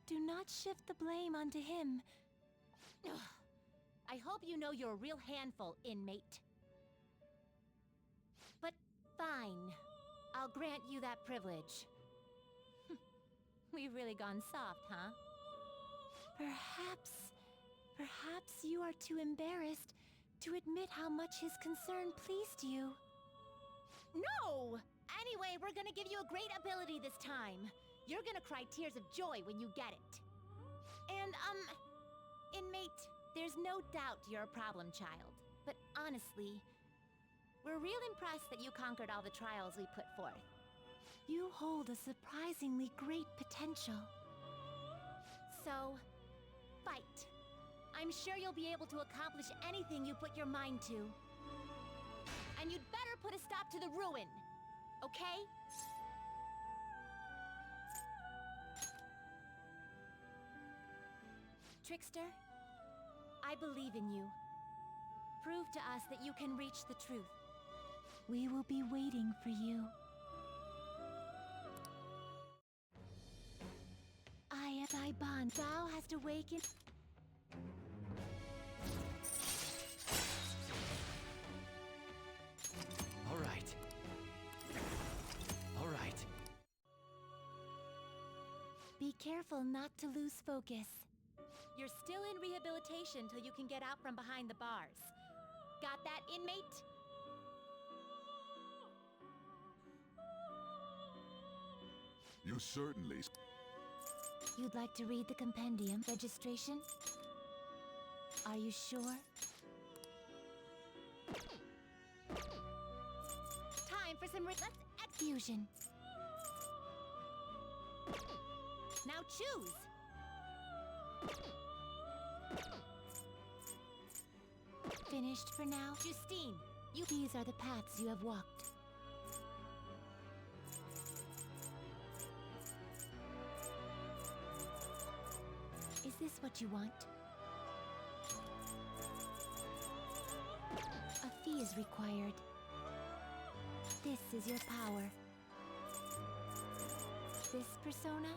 do not shift the blame onto him. I hope you know you're a real handful, inmate. But fine. I'll grant you that privilege. We've really gone soft, huh? Perhaps you are too embarrassed to admit how much his concern pleased you. No! Anyway, we're gonna give you a great ability this time. You're gonna cry tears of joy when you get it. And, inmate, there's no doubt you're a problem child. But honestly, we're real impressed that you conquered all the trials we put forth. You hold a surprisingly great potential. So, fight. I'm sure you'll be able to accomplish anything you put your mind to. And you'd better put a stop to the ruin, okay? Trickster, I believe in you. Prove to us that you can reach the truth. We will be waiting for you. I am thy bond. Thou hast awakened. All right. All right. Be careful not to lose focus. You're still in rehabilitation till you can get out from behind the bars. Got that, inmate? You certainly... You'd like to read the compendium registration? Are you sure? Time for some let's fusion. Now choose! Finished for now? Justine, These are the paths you have walked. Is this what you want? A fee is required. This is your power. This persona?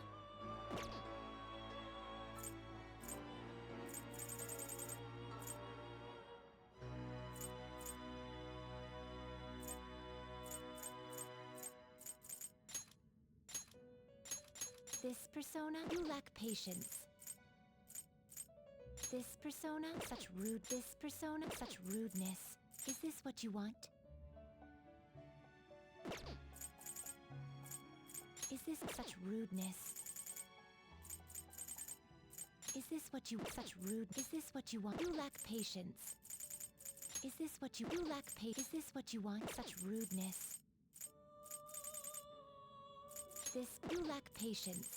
This persona? You lack patience. This persona? Such rude. This persona? Such rudeness. Is this what you want? Is this such rudeness? Is this what you such rude? Is this what you want? You lack patience. Is this what you lack Is this what you want? Such rudeness. This you lack patience.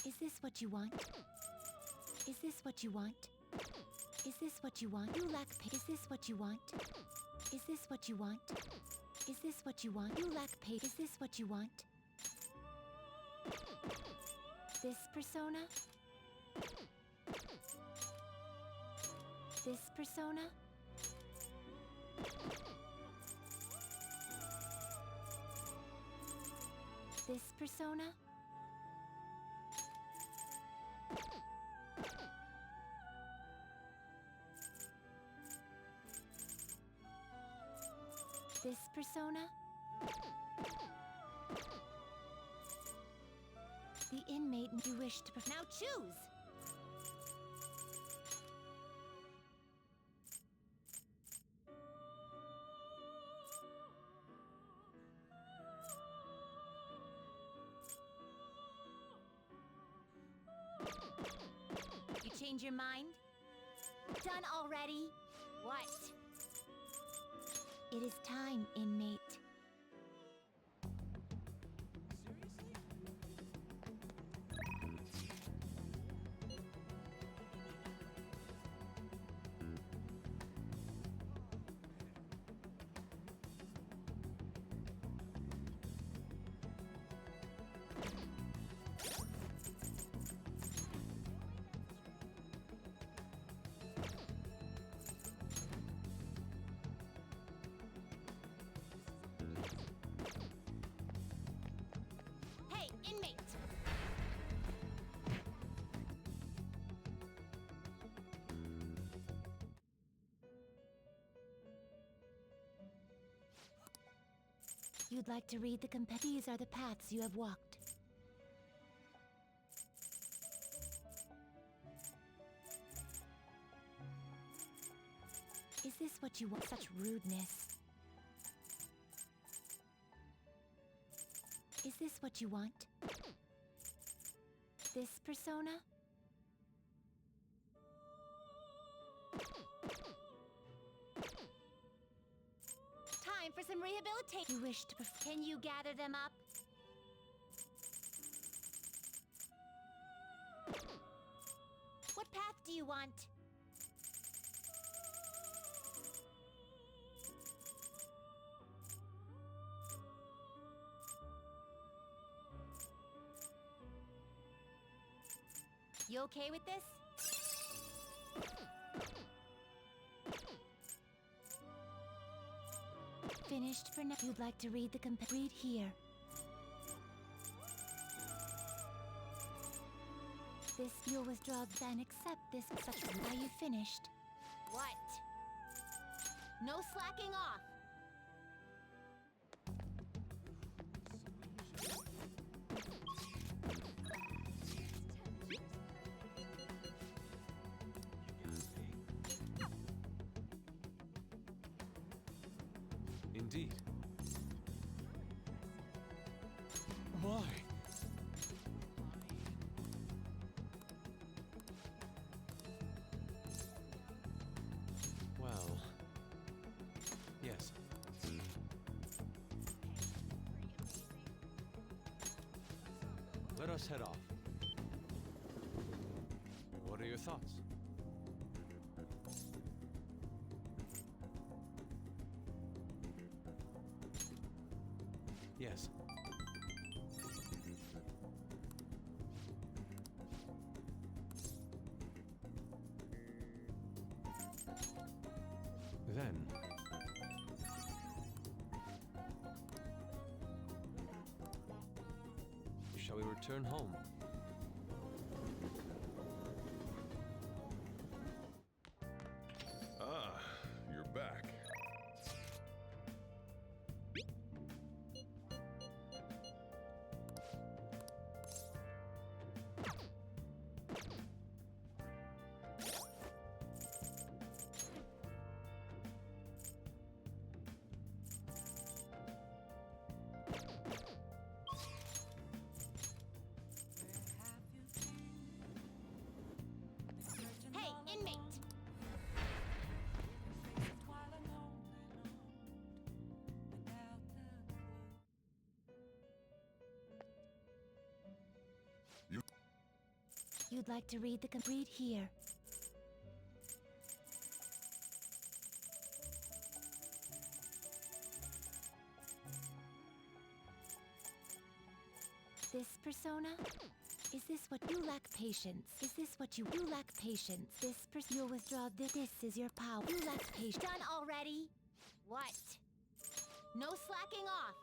Is this what you want? Is this what you want? Is this what you want? You lack Is this what you want? Is this what you want? Is this what you want? You lack Is this what you want? This persona? This persona? This persona? This persona? The inmate you wish to now choose! You change your mind? Done already? What? It is time, inmate. Hey, inmate! You'd like to read the These are the paths you have walked. Is this what you want? Such rudeness. Is this what you want? This persona? Time for some rehabilitation. You wish to Can you gather them up? What path do you want? You okay with this? Finished for now. You'd like to read the read here. This you'll withdraw then accept this such. Are you finished? What? No slacking off! Indeed. Why? Well, let us head off. What are your thoughts? Yes. Then... shall we return home? Ah, you're back. Hey, inmate! You'd like to read the read here. This persona? Is this what you lack patience? Is this what you lack patience? You'll withdraw this is your power. You lack patience. Done already? What? No slacking off!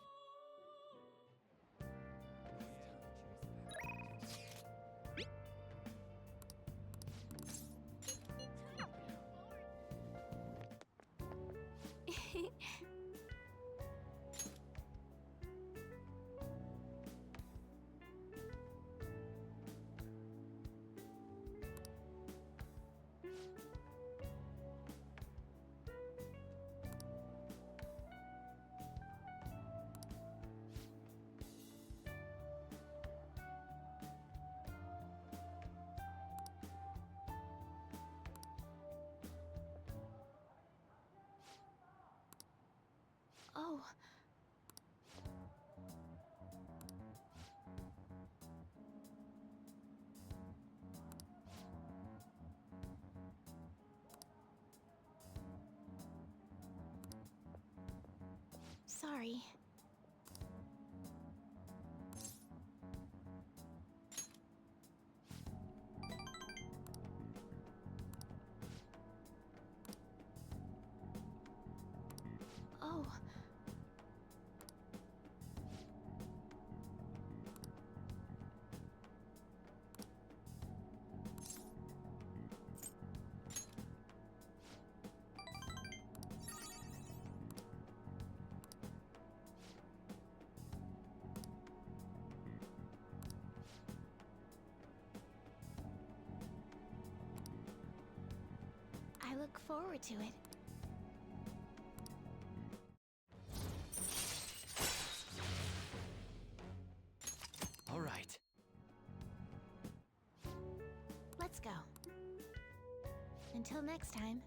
Oh. Sorry. Oh. I look forward to it. All right. Let's go. Until next time.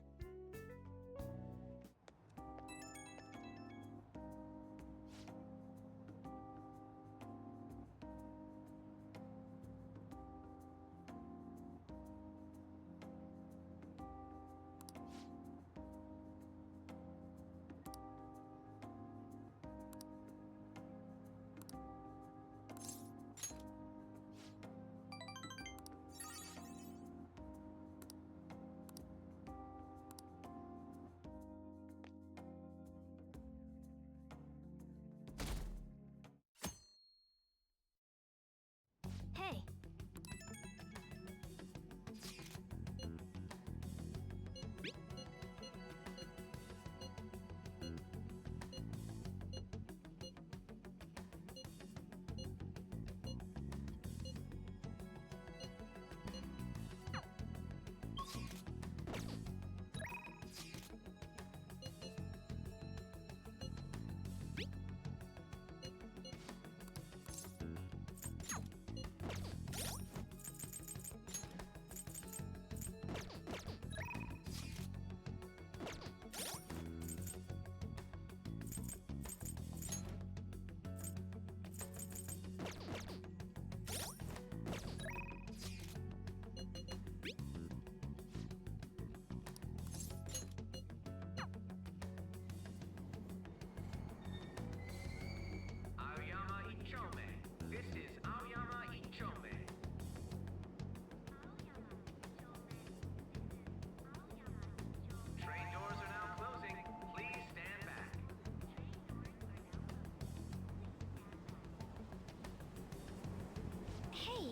Hey.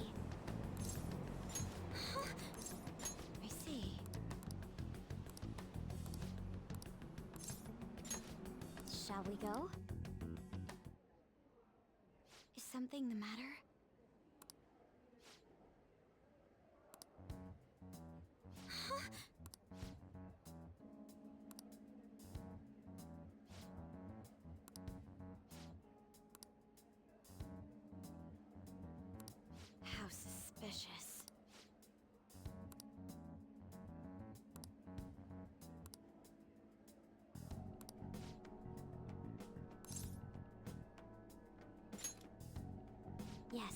Huh? I see. Shall we go? Is something the matter? Huh? How suspicious. Yes.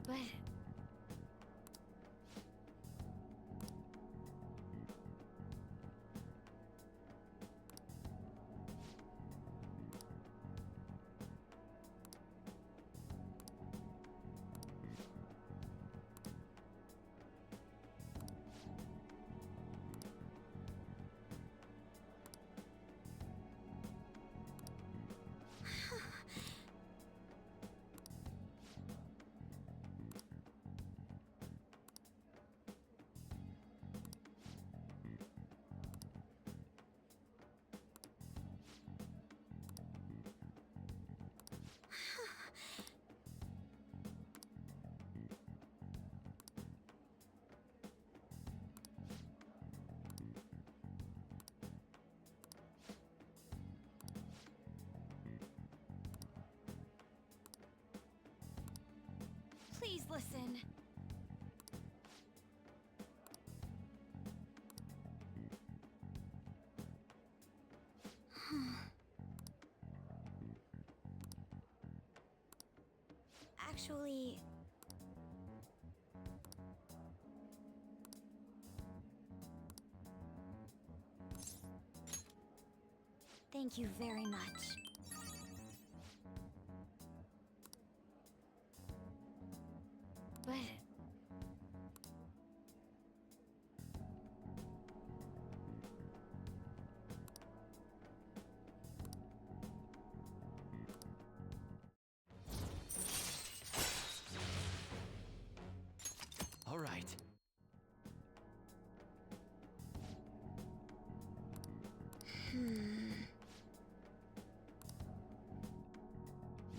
But... Please listen. Actually... Thank you very much. But... All right.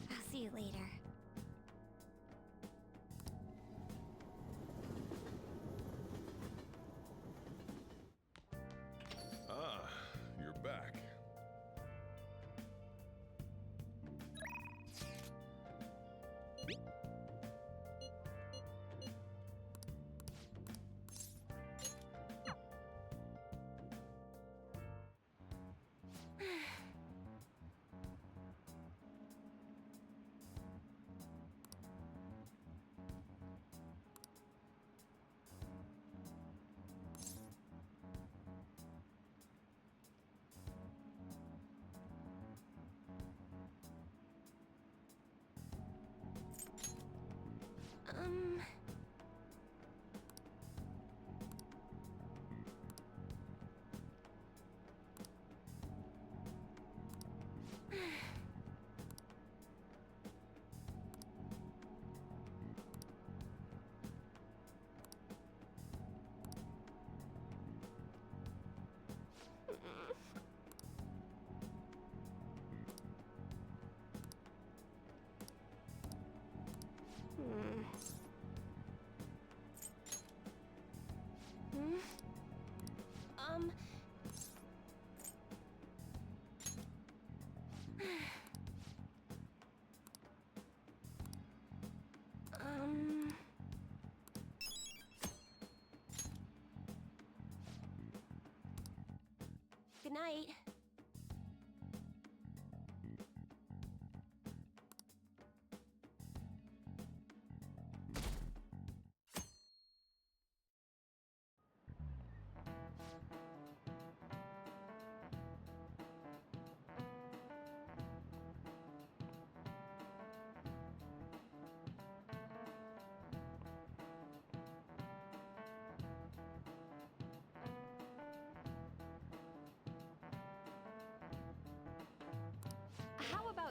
I'll see you later. Ah, you're back. Good night.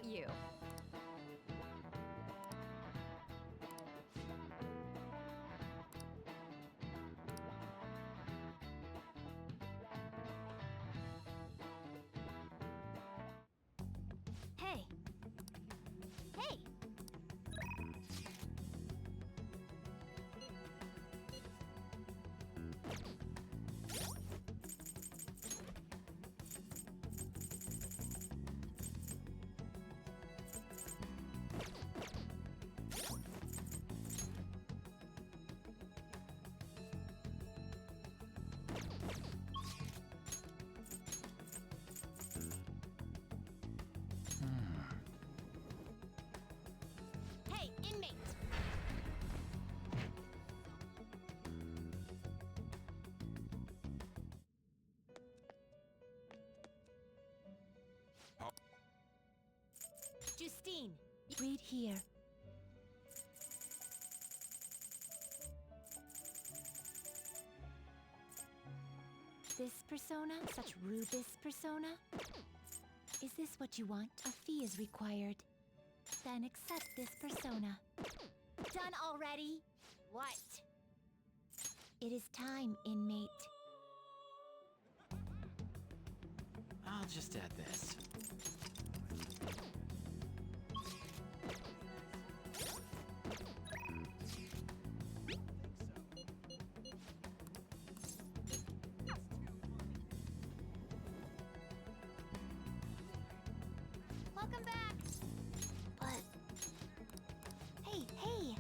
about you? Hey! Hey! Hey, inmate! Justine! Read here. This persona, such rubis persona? Is this what you want? A fee is required. Then accept this persona. Done already? What? It is time, inmate. I'll just add this. Welcome back! But... Hey, hey!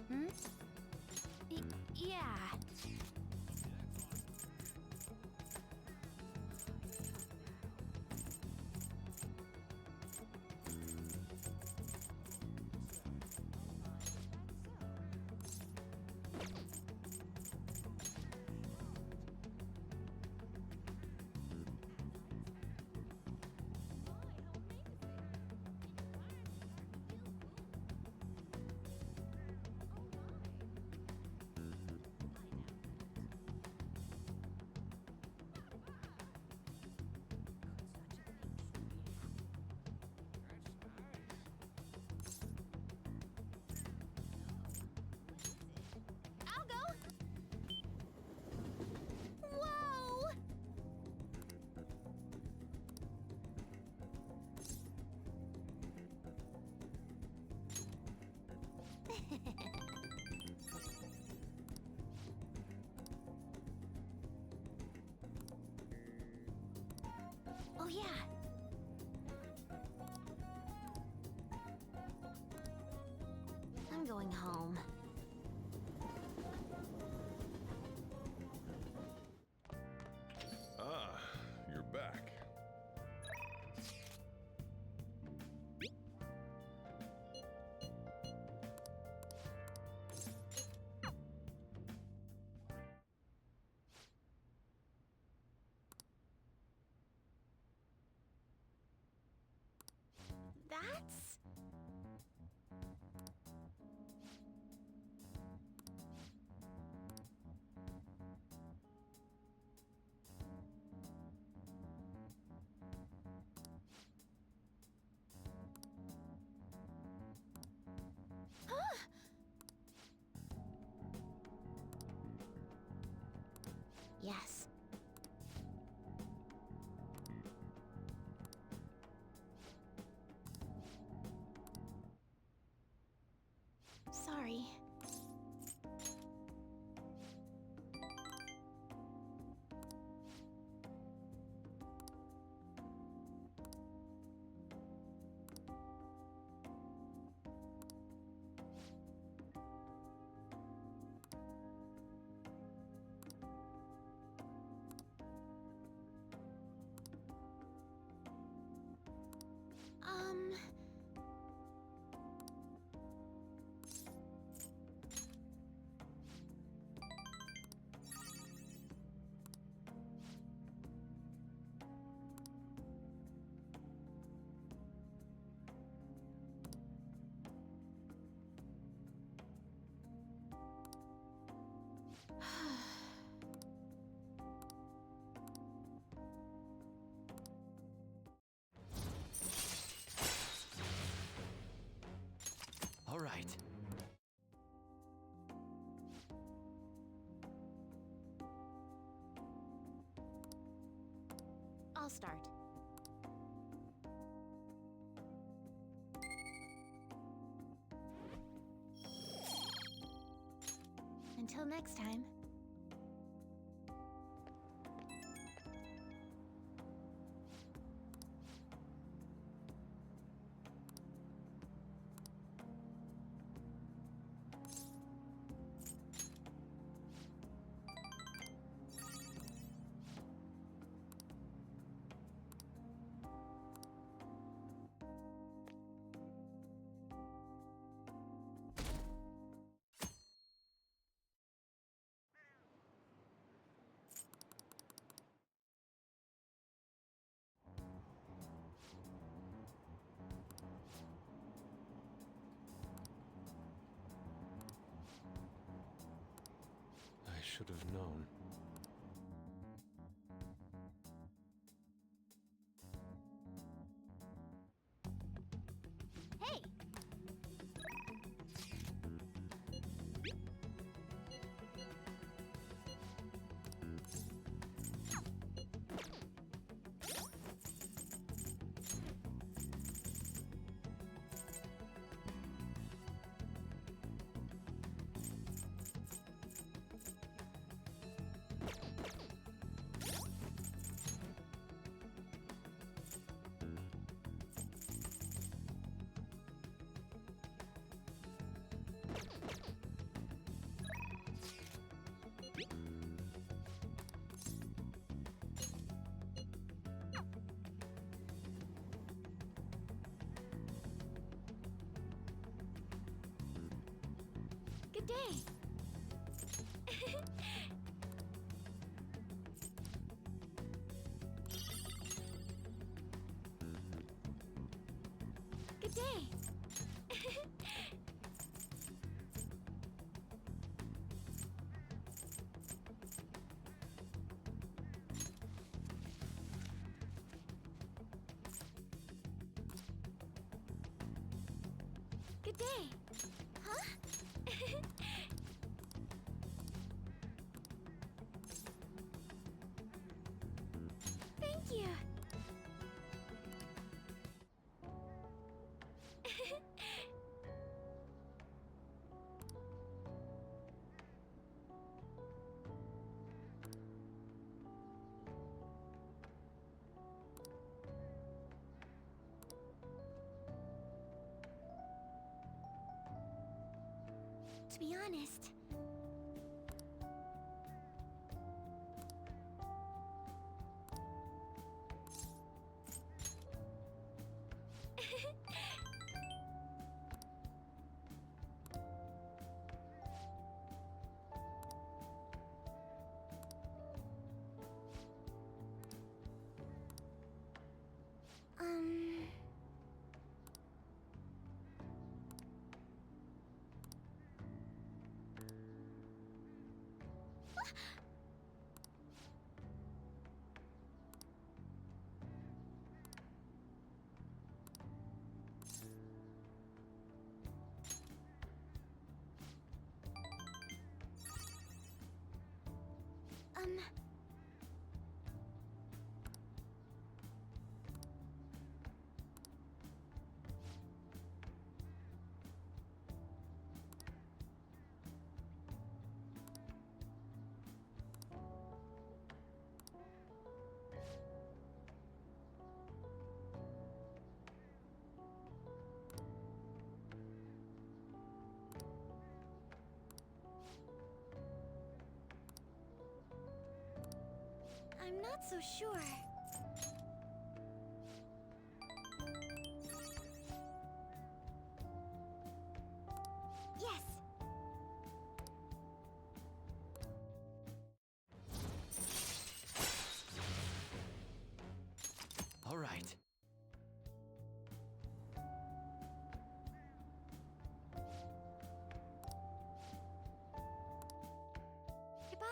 Hmm? Yeah. I'll go! Whoa! Oh yeah! I'm going home. Ah, you're back. That's... Yes. Sorry. I'll start. Until next time. I should have known. Hey! Good day. Good day. Good day. Huh? Thank you. To be honest, I'm not so sure. Yes. All right. Goodbye.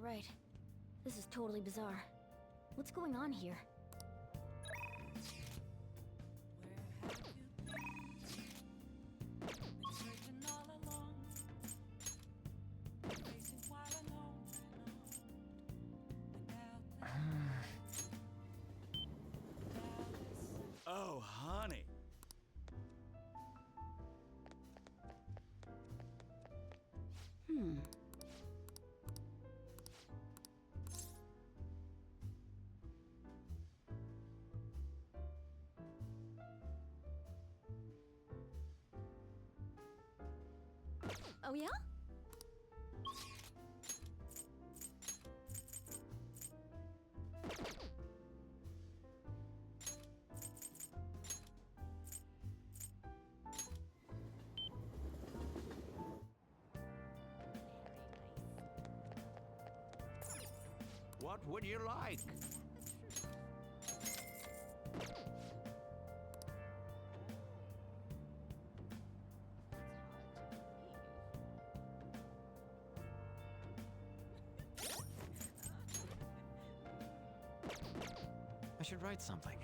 right. This is totally bizarre. What's going on here? Searching all along, facing quite alone, Oh, honey. Oh yeah? What would you like? I should write something.